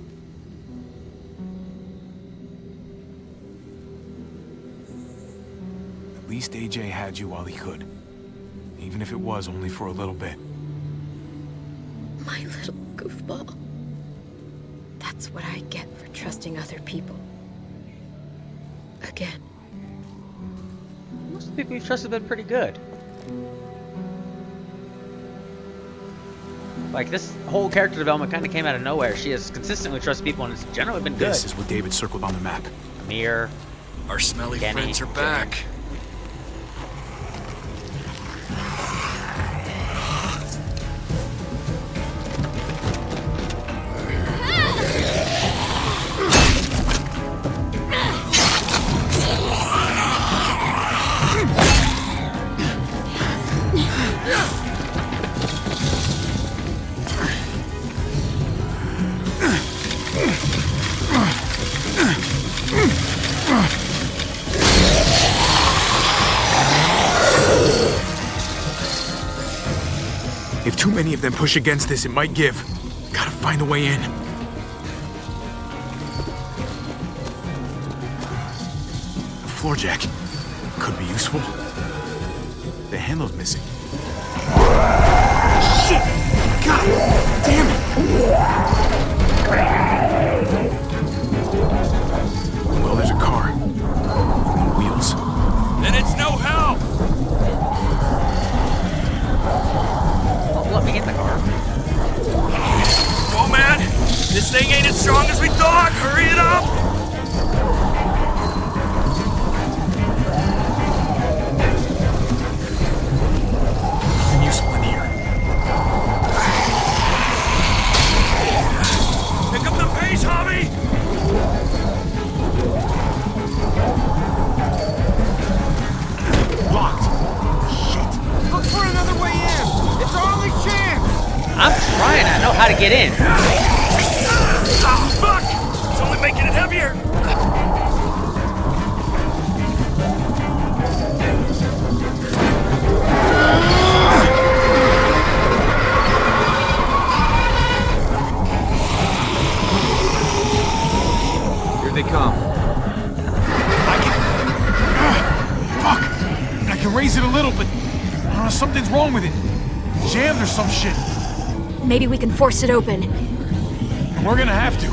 At least AJ had you while he could. Even if it was only for a little bit. My little goofball. That's what I get for trusting other people. Again. Most of the people you've trusted have been pretty good. Like, this whole character development kind of came out of nowhere. She has consistently trusted people, and it's generally been good. This is what David circled on the map. Amir. Our smelly Kenny, friends are back. If too many of them push against this, it might give. Gotta find a way in. A floor jack. Could be useful. The handle's missing. Shit! God damn it! Well, there's a car. No wheels. Then it's no help! Let me get in the car. Oh man, this thing ain't as strong as we thought. Hurry it up! Nothing useful in here. Pick up the pace, Javi! Locked. Shit. Look for another way in. It's our only chance. I'm trying. I know how to get in. Oh, fuck! It's only making it heavier. Here they come. Fuck! I can raise it a little, but something's wrong with it. Jammed or some shit. Maybe we can force it open. We're gonna have to.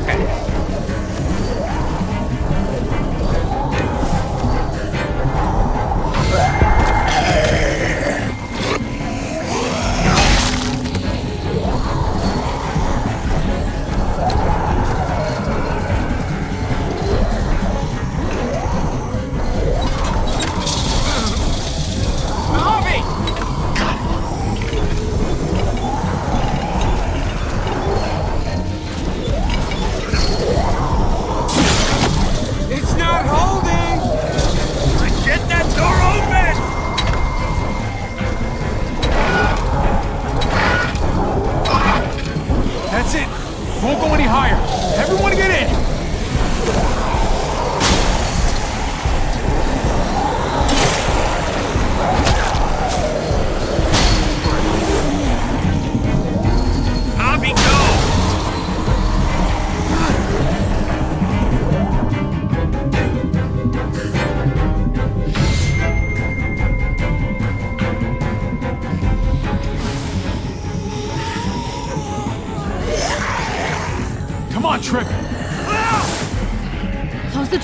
Okay.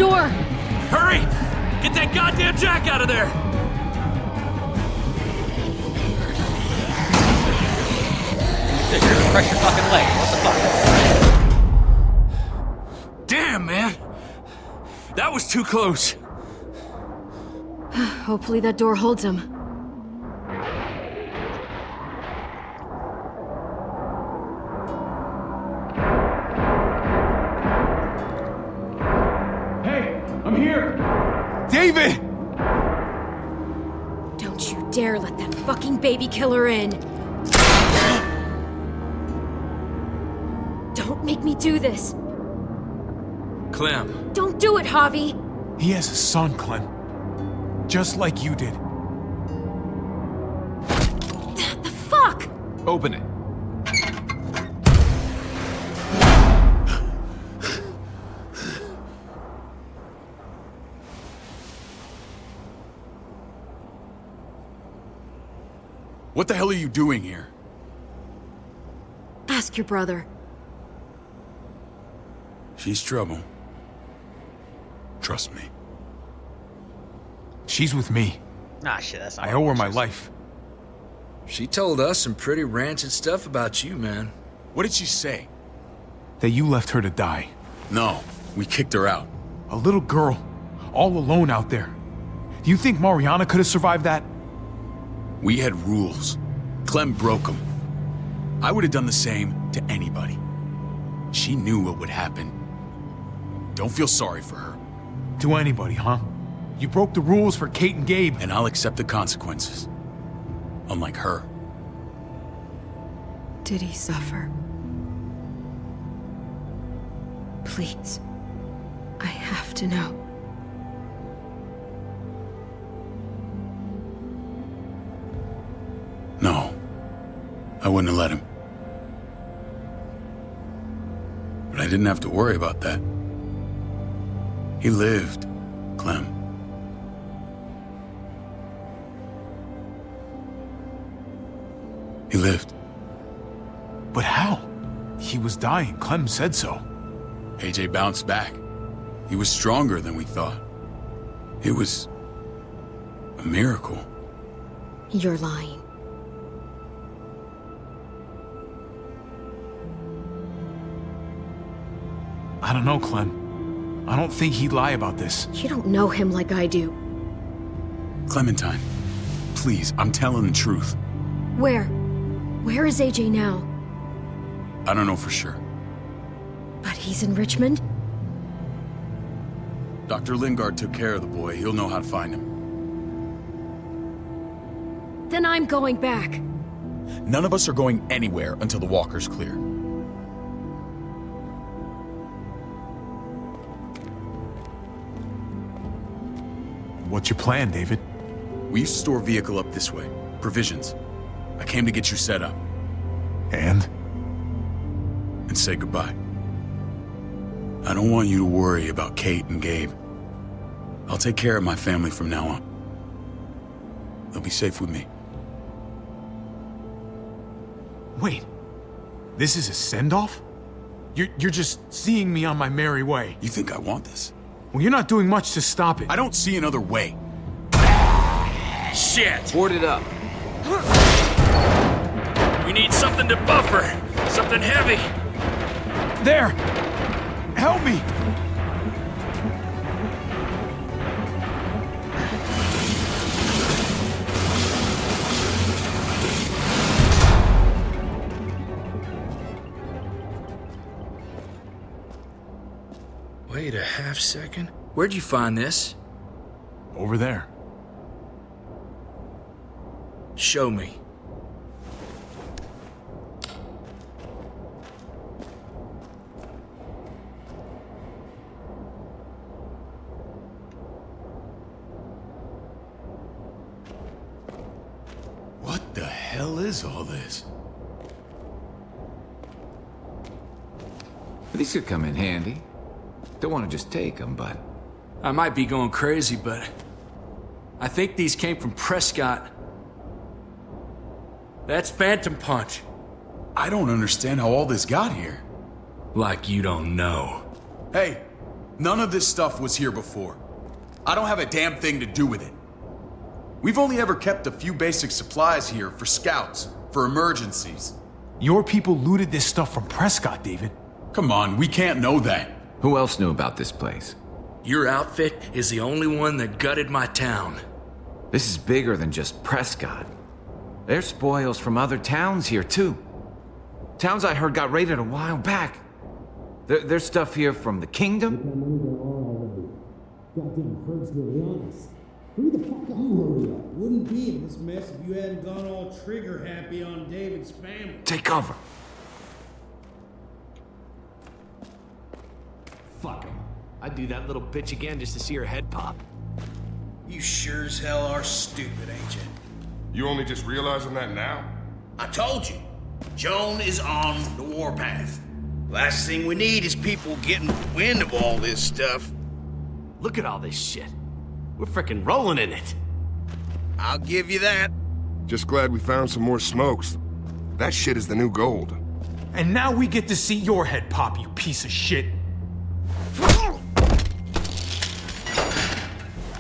door! Hurry! Get that goddamn Jack out of there! Dude, you're gonna crush your fucking leg. What the fuck? Damn, man! That was too close. Hopefully that door holds him. David! Don't you dare let that fucking baby killer in! Don't make me do this! Clem. Don't do it, Javi! He has a son, Clem. Just like you did. The fuck? Open it. What the hell are you doing here? Ask your brother. She's trouble. Trust me. She's with me. Nah, shit, that's not I owe her my life. She told us some pretty rancid stuff about you, man. What did she say? That you left her to die. No, we kicked her out. A little girl, all alone out there. Do you think Mariana could have survived that? We had rules. Clem broke them. I would have done the same to anybody. She knew what would happen. Don't feel sorry for her. To anybody, huh? You broke the rules for Kate and Gabe. And I'll accept the consequences. Unlike her. Did he suffer? Please. I have to know. No. I wouldn't have let him. But I didn't have to worry about that. He lived, Clem. He lived. But how? He was dying. Clem said so. AJ bounced back. He was stronger than we thought. It was a miracle. You're lying. I don't know, Clem. I don't think he'd lie about this. You don't know him like I do. Clementine, please, I'm telling the truth. Where? Where is AJ now? I don't know for sure. But he's in Richmond? Dr. Lingard took care of the boy. He'll know how to find him. Then I'm going back. None of us are going anywhere until the walker's clear. What's your plan, David? We used to store a vehicle up this way. Provisions. I came to get you set up. And say goodbye. I don't want you to worry about Kate and Gabe. I'll take care of my family from now on. They'll be safe with me. Wait. This is a send-off? You're just seeing me on my merry way. You think I want this? Well, you're not doing much to stop it. I don't see another way. Shit! Board it up. We need something to buffer. Something heavy. There! Help me! Wait a half second. Where'd you find this? Over there. Show me. What the hell is all this? These could come in handy. Don't want to just take them, but... I might be going crazy, but... I think these came from Prescott. That's Phantom Punch. I don't understand how all this got here. Like you don't know. Hey, None of this stuff was here before. I don't have a damn thing to do with it. We've only ever kept a few basic supplies here for scouts, for emergencies. Your people looted this stuff from Prescott, David. Come on, we can't know that. Who else knew about this place? Your outfit is the only one that gutted my town. This is bigger than just Prescott. There's spoils from other towns here, too. Towns I heard got raided a while back. There's stuff here from the kingdom. Goddamn herd's really on us. Who the fuck are you? Hurry up. Wouldn't be in this mess if you hadn't gone all trigger happy on David's family. Take cover. Fuck him. I'd do that little bitch again just to see her head pop. You sure as hell are stupid, ain't you? You only just realizing that now? I told you. Joan is on the warpath. Last thing we need is people getting wind of all this stuff. Look at all this shit. We're frickin' rolling in it. I'll give you that. Just glad we found some more smokes. That shit is the new gold. And now we get to see your head pop, you piece of shit.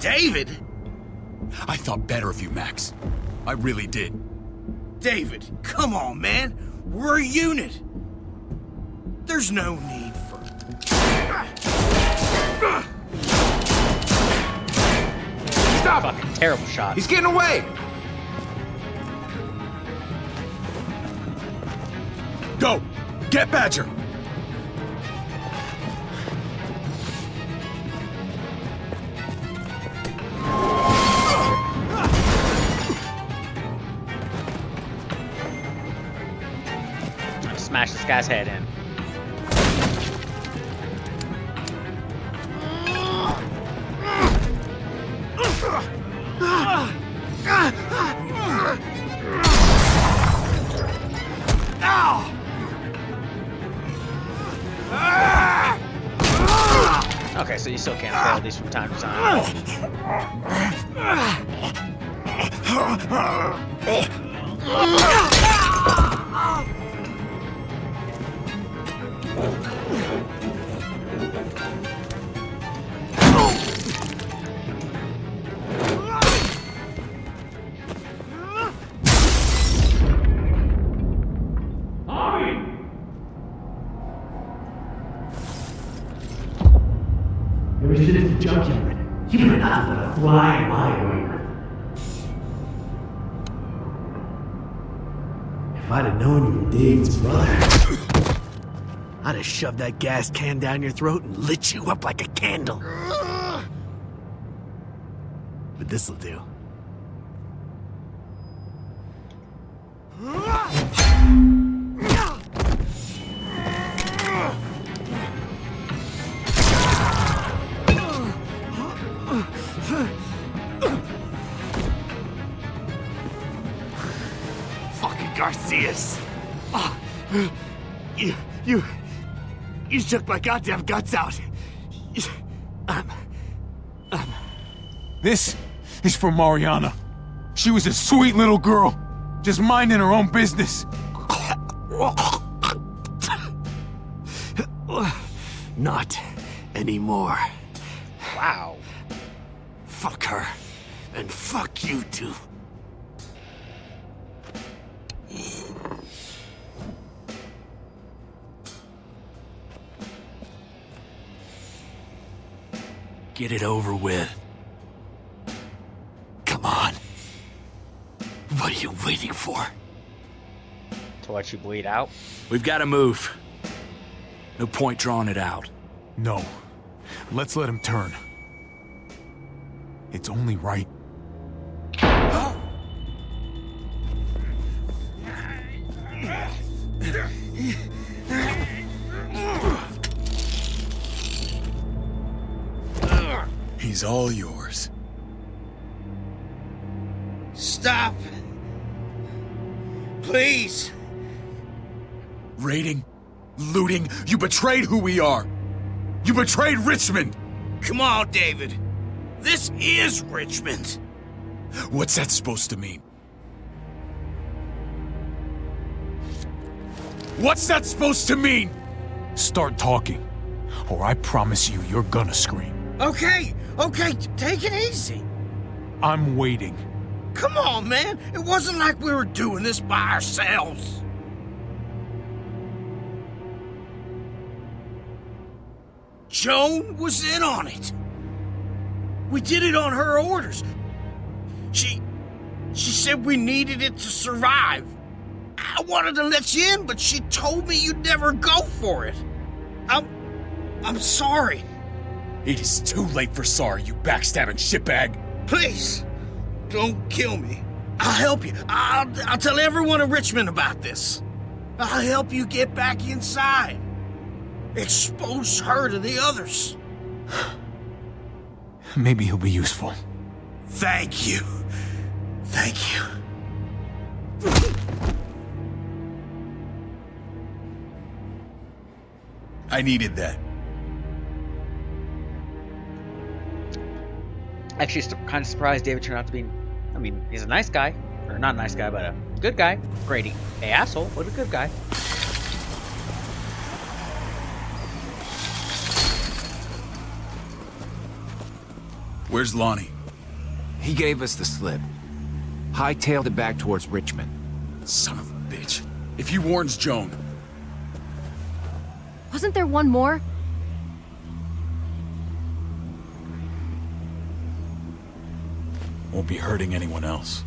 David? I thought better of you, Max. I really did. David, come on, man. We're a unit. There's no need for... Stop! Fucking terrible shot. He's getting away! Go! Get Badger! Smash this guy's head in. Okay, so you still can't fail these from time to time. Ever since the junkyard, you've been nothing but a fly in my ointment. If I'd have known you were David's brother, I'd have shoved that gas can down your throat and lit you up like a candle. But this'll do. Fucking Garcias. Oh, you shook my goddamn guts out. This is for Mariana. She was a sweet little girl, just minding her own business. Not anymore. Wow. Fuck her. And fuck you too. Get it over with. Come on. What are you waiting for? To watch you bleed out? We've got to move. No point drawing it out. No. Let's let him turn. It's only right. He's all yours. Stop! Please! Raiding, looting, you betrayed who we are. You betrayed Richmond. Come on, David. This is Richmond. What's that supposed to mean? What's that supposed to mean? Start talking. or I promise you, you're gonna scream. Okay, take it easy. I'm waiting. Come on, man. It wasn't like we were doing this by ourselves. Joan was in on it. We did it on her orders. She said we needed it to survive. I wanted to let you in, but she told me you'd never go for it. I'm sorry. It is too late for sorry, you backstabbing shitbag. Please, don't kill me. I'll help you. I'll tell everyone in Richmond about this. I'll help you get back inside. Expose her to the others. Maybe he'll be useful. Thank you. Thank you. I needed that. Actually, kind of surprised David turned out to be... I mean, he's a nice guy. Or not a nice guy, but a good guy. Grady. Hey, asshole, but a good guy. Where's Lonnie? He gave us the slip. Hightailed it back towards Richmond. Son of a bitch. If he warns Joan... Wasn't there one more? Won't be hurting anyone else.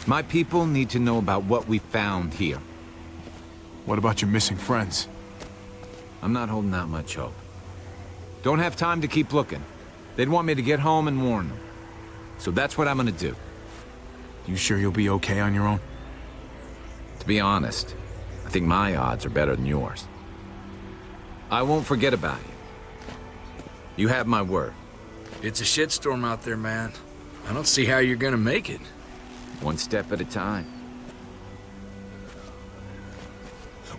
My people need to know about what we found here. What about your missing friends? I'm not holding out much hope. Don't have time to keep looking. They'd want me to get home and warn them. So that's what I'm gonna do. You sure you'll be okay on your own? To be honest, I think my odds are better than yours. I won't forget about you. You have my word. It's a shitstorm out there, man. I don't see how you're gonna make it. One step at a time.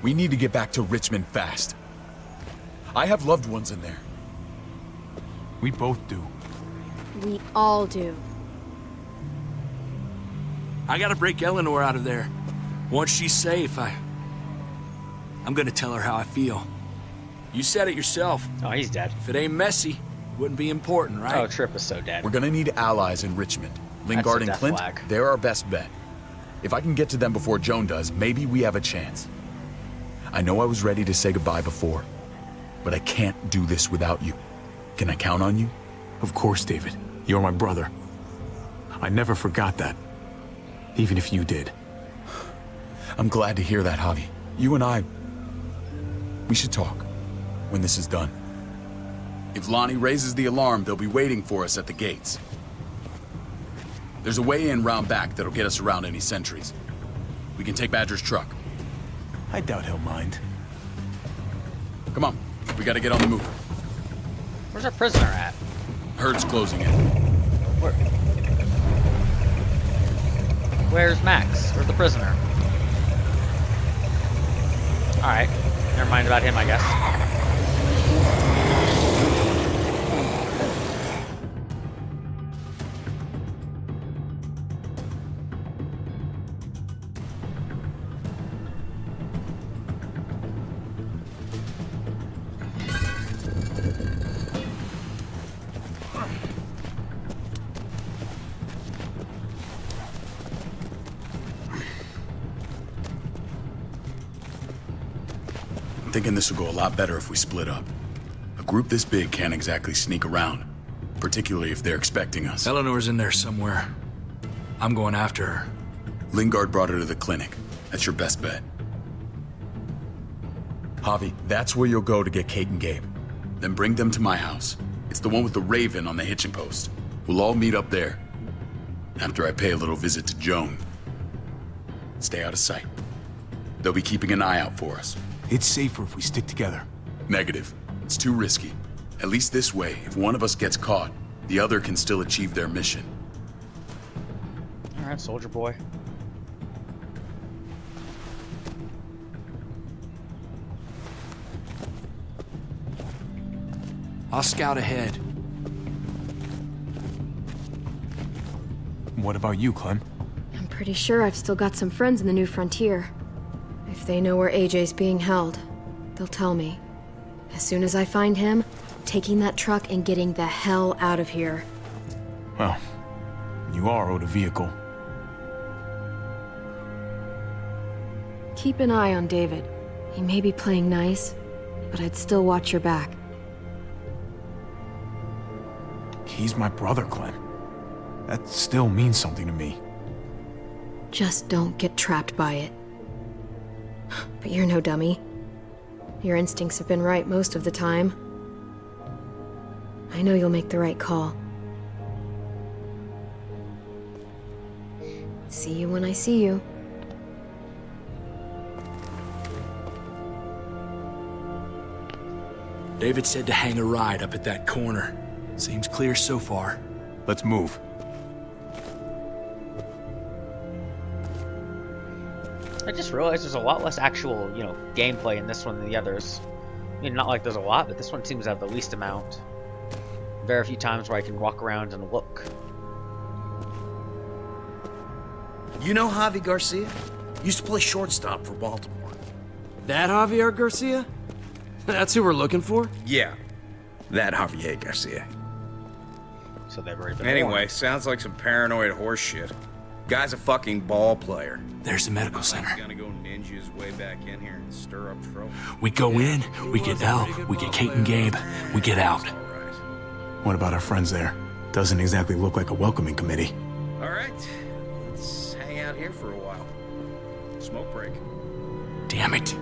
We need to get back to Richmond fast. I have loved ones in there. We both do. We all do. I gotta break Eleanor out of there. Once she's safe, I'm gonna tell her how I feel. You said it yourself. Oh, he's dead. If it ain't messy, wouldn't be important, right? Oh, Tripp is so dead. We're gonna need allies in Richmond. Lingard and Clint, they're our best bet. If I can get to them before Joan does, maybe we have a chance. I know I was ready to say goodbye before, but I can't do this without you. Can I count on you? Of course, David. You're my brother. I never forgot that. Even if you did. I'm glad to hear that, Javi. You and I, we should talk when this is done. If Lonnie raises the alarm, they'll be waiting for us at the gates. There's a way in round back that'll get us around any sentries. We can take Badger's truck. I doubt he'll mind. Come on, we gotta get on the move. Where's our prisoner at? Herd's closing in. Where's Max? Where's the prisoner? Alright. Never mind about him, I guess. I'm thinking this will go a lot better if we split up. A group this big can't exactly sneak around, particularly if they're expecting us. Eleanor's in there somewhere. I'm going after her. Lingard brought her to the clinic. That's your best bet. Javi, that's where you'll go to get Kate and Gabe. Then bring them to my house. It's the one with the Raven on the hitching post. We'll all meet up there. After I pay a little visit to Joan. Stay out of sight. They'll be keeping an eye out for us. It's safer if we stick together. Negative. It's too risky. At least this way, if one of us gets caught, the other can still achieve their mission. Alright, soldier boy. I'll scout ahead. What about you, Clem? I'm pretty sure I've still got some friends in the New Frontier. If they know where AJ's being held, they'll tell me. As soon as I find him, taking that truck and getting the hell out of here. Well, you are owed a vehicle. Keep an eye on David. He may be playing nice, but I'd still watch your back. He's my brother, Clint. That still means something to me. Just don't get trapped by it. But you're no dummy. Your instincts have been right most of the time. I know you'll make the right call. See you when I see you. David said to hang a ride up at that corner. Seems clear so far. Let's move. I just realized there's a lot less actual, gameplay in this one than the others. I mean, not like there's a lot, but this one seems to have the least amount. Very few times where I can walk around and look. You know Javi Garcia? Used to play shortstop for Baltimore. That Javier Garcia? That's who we're looking for? Yeah, that Javier Garcia. So they've already been Anyway, warned. sounds like some paranoid horse shit. Guy's a fucking ball player. There's the medical center. He's gonna go ninja his way back in here and stir up trouble. We go in, we get Elle, we get Kate and Gabe, we get out. What about our friends there? Doesn't exactly look like a welcoming committee. All right, let's hang out here for a while. Smoke break. Damn it.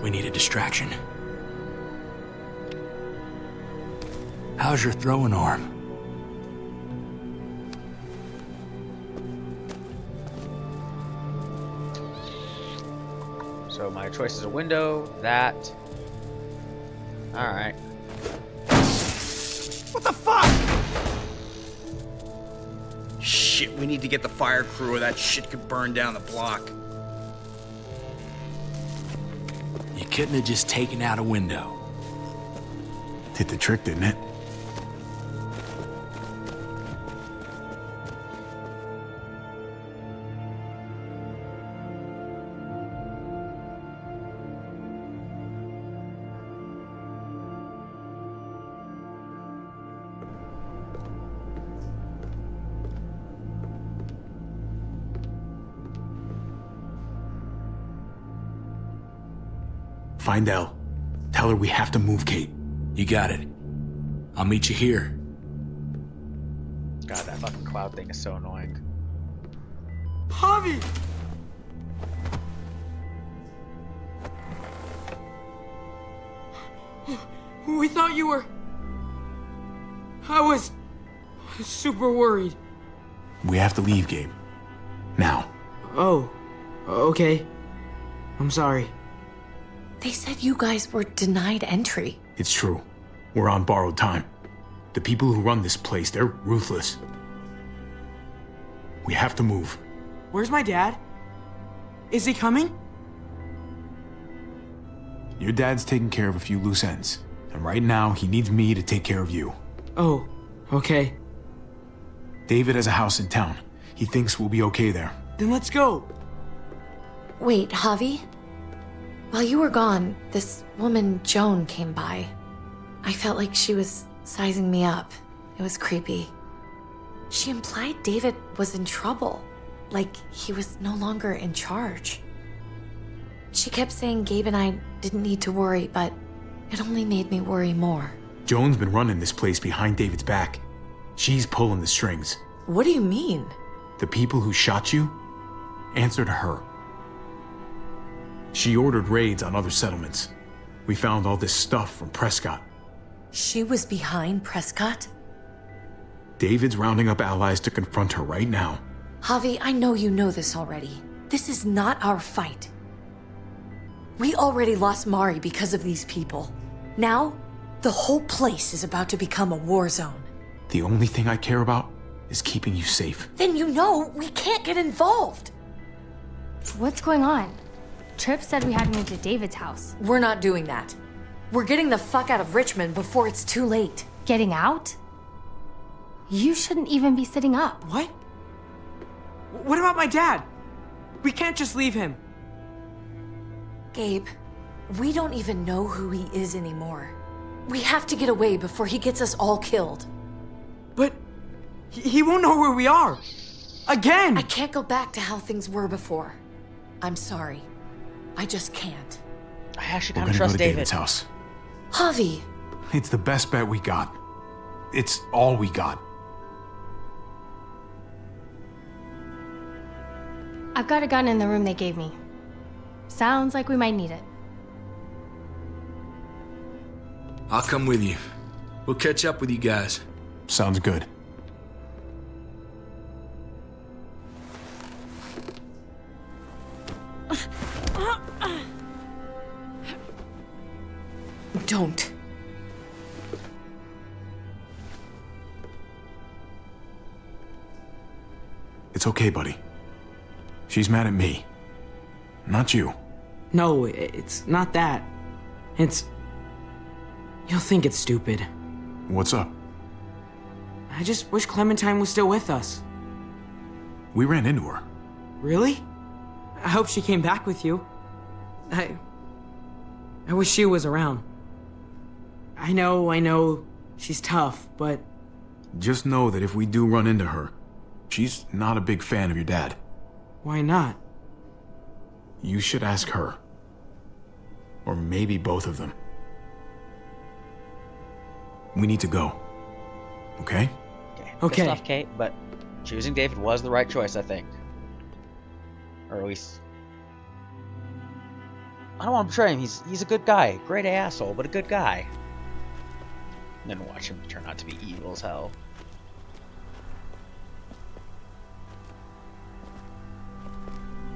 We need a distraction. How's your throwing arm? So my choice is a window, that. Alright. What the fuck? Shit, we need to get the fire crew or that shit could burn down the block. You couldn't have just taken out a window. Did the trick, didn't it? Find Elle. Tell her we have to move Kate. You got it. I'll meet you here. God, that fucking cloud thing is so annoying. Javi! We thought you were... I was super worried. We have to leave, Gabe. Now. Oh, okay. I'm sorry. They said you guys were denied entry. It's true. We're on borrowed time. The people who run this place, they're ruthless. We have to move. Where's my dad? Is he coming? Your dad's taking care of a few loose ends. And right now, he needs me to take care of you. Oh, okay. David has a house in town. He thinks we'll be okay there. Then let's go. Wait, Javi? While you were gone, this woman, Joan, came by. I felt like she was sizing me up. It was creepy. She implied David was in trouble, like he was no longer in charge. She kept saying Gabe and I didn't need to worry, but it only made me worry more. Joan's been running this place behind David's back. She's pulling the strings. What do you mean? The people who shot you answered her. She ordered raids on other settlements. We found all this stuff from Prescott. She was behind Prescott? David's rounding up allies to confront her right now. Javi, I know you know this already. This is not our fight. We already lost Mari because of these people. Now, the whole place is about to become a war zone. The only thing I care about is keeping you safe. Then you know we can't get involved. What's going on? Tripp said we had to move to David's house. We're not doing that. We're getting the fuck out of Richmond before it's too late. Getting out? You shouldn't even be sitting up. What? What about my dad? We can't just leave him. Gabe, we don't even know who he is anymore. We have to get away before he gets us all killed. But he won't know where we are. Again! I can't go back to how things were before. I'm sorry. I just can't. I actually We're kind of gonna go trust to David. David's house. Javi! It's the best bet we got. It's all we got. I've got a gun in the room they gave me. Sounds like we might need it. I'll come with you. We'll catch up with you guys. Sounds good. Don't. It's okay, buddy. She's mad at me. Not you. No, it's not that. It's... You'll think it's stupid. What's up? I just wish Clementine was still with us. We ran into her. Really? I hope she came back with you. I wish she was around. I know, she's tough, but... Just know that if we do run into her, she's not a big fan of your dad. Why not? You should ask her. Or maybe both of them. We need to go. Okay? Okay. Pissed off Kate, but choosing David was the right choice, I think. Or at least... I don't want to betray him. He's a good guy. Great asshole, but a good guy. And then watch him turn out to be evil as hell.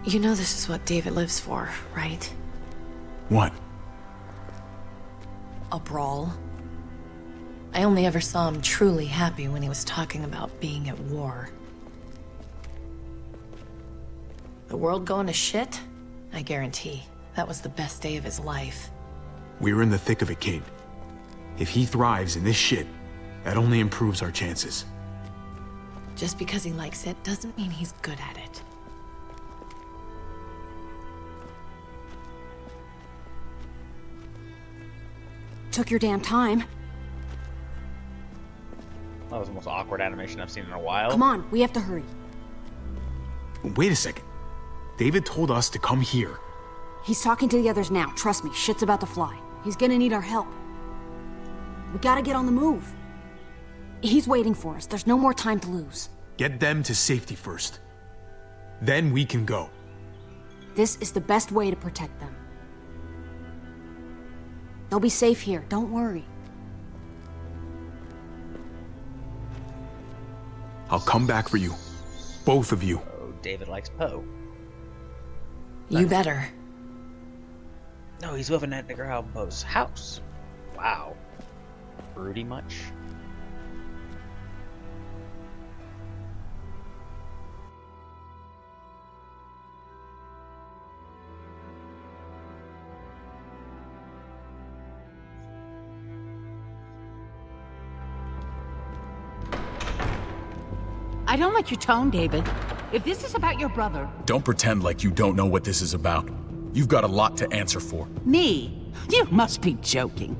You know this is what David lives for, right? What? A brawl. I only ever saw him truly happy when he was talking about being at war. The world going to shit? I guarantee that was the best day of his life. We're in the thick of it, Kate. If he thrives in this shit, that only improves our chances. Just because he likes it doesn't mean he's good at it. Took your damn time. That was the most awkward animation I've seen in a while. Come on, we have to hurry. Wait a second. David told us to come here. He's talking to the others now. Trust me, shit's about to fly. He's gonna need our help. We gotta get on the move. He's waiting for us. There's no more time to lose. Get them to safety first. Then we can go. This is the best way to protect them. They'll be safe here. Don't worry. I'll come back for you. Both of you. Oh, David likes Poe. You better. No, he's living at Edgar Allan Poe's house. Wow. Broody much? I don't like your tone, David. If this is about your brother... Don't pretend like you don't know what this is about. You've got a lot to answer for. Me? You must be joking.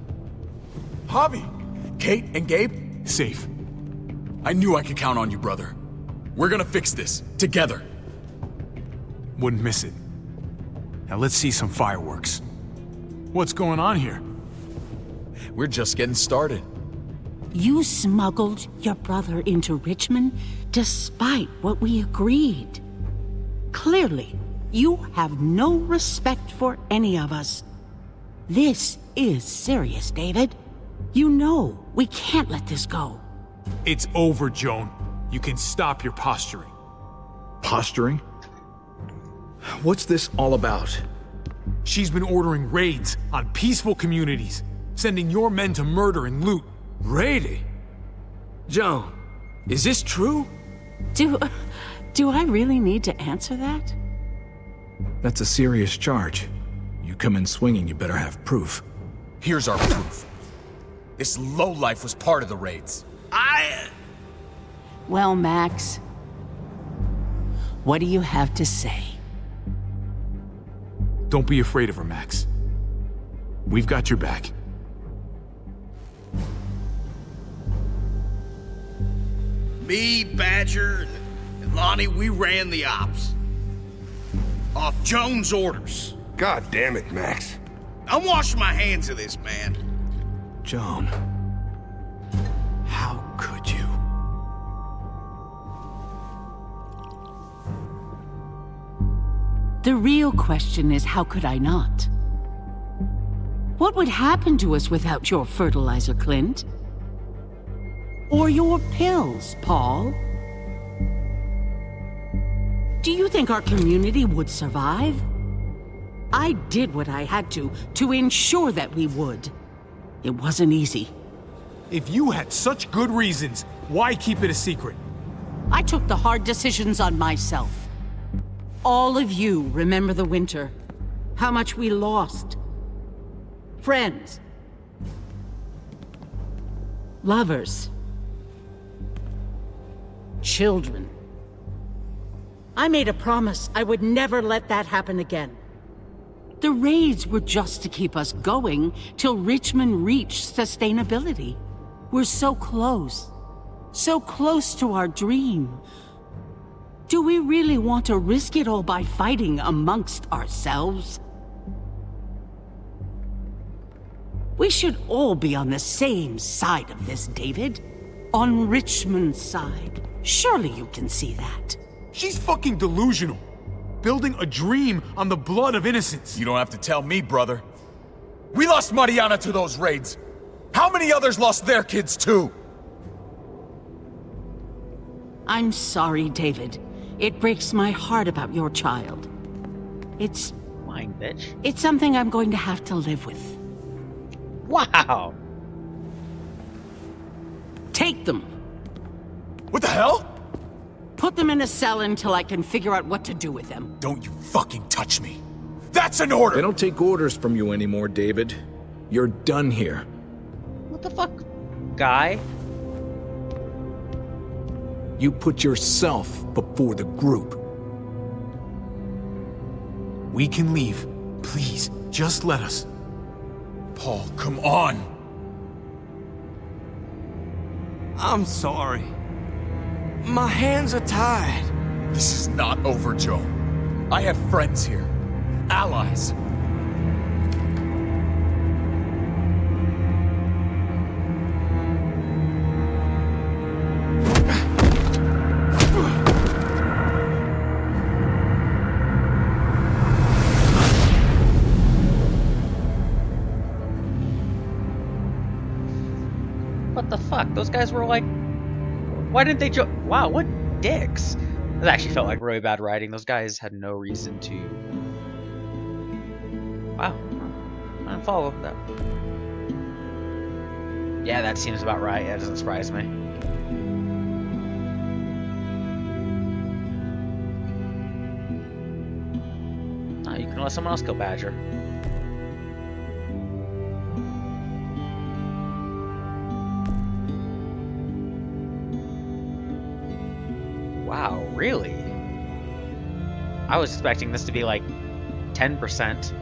Javi! Kate and Gabe? Safe. I knew I could count on you, brother. We're gonna fix this. Together. Wouldn't miss it. Now let's see some fireworks. What's going on here? We're just getting started. You smuggled your brother into Richmond despite what we agreed. Clearly, you have no respect for any of us. This is serious, David. You know we can't let this go. It's over, Joan. You can stop your posturing. Posturing? What's this all about? She's been ordering raids on peaceful communities, sending your men to murder and loot. Raiding? Joan, is this true? Do I really need to answer that? That's a serious charge. You come in swinging, you better have proof. Here's our proof. This lowlife was part of the raids. Well, Max, what do you have to say? Don't be afraid of her, Max. We've got your back. Me, Badger, and Lonnie, we ran the ops. Off Jones' orders. God damn it, Max. I'm washing my hands of this, man. Joan. How could you? The real question is, how could I not? What would happen to us without your fertilizer, Clint? Or your pills, Paul? Do you think our community would survive? I did what I had to ensure that we would. It wasn't easy. If you had such good reasons, why keep it a secret? I took the hard decisions on myself. All of you remember the winter. How much we lost. Friends. Lovers. Children. I made a promise I would never let that happen again. The raids were just to keep us going till Richmond reached sustainability. We're so close to our dream. Do we really want to risk it all by fighting amongst ourselves? We should all be on the same side of this, David. On Richmond's side. Surely you can see that. She's fucking delusional. Building a dream on the blood of innocents. You don't have to tell me, brother. We lost Mariana to those raids. How many others lost their kids too? I'm sorry, David. It breaks my heart about your child. It's... Lying bitch. It's something I'm going to have to live with. Wow! Take them! What the hell? Put them in a cell until I can figure out what to do with them. Don't you fucking touch me! That's an order! They don't take orders from you anymore, David. You're done here. What the fuck, guy? You put yourself before the group. We can leave. Please, just let us. Paul, come on! I'm sorry. My hands are tied. This is not over, Joe. I have friends here. Allies. What the fuck? Those guys were like... Why didn't they Wow, what dicks. That actually felt like really bad writing. Those guys had no reason to... Wow. I don't follow that. Yeah, that seems about right. That doesn't surprise me. Oh, you can let someone else kill Badger. Wow, really? I was expecting this to be like 10%.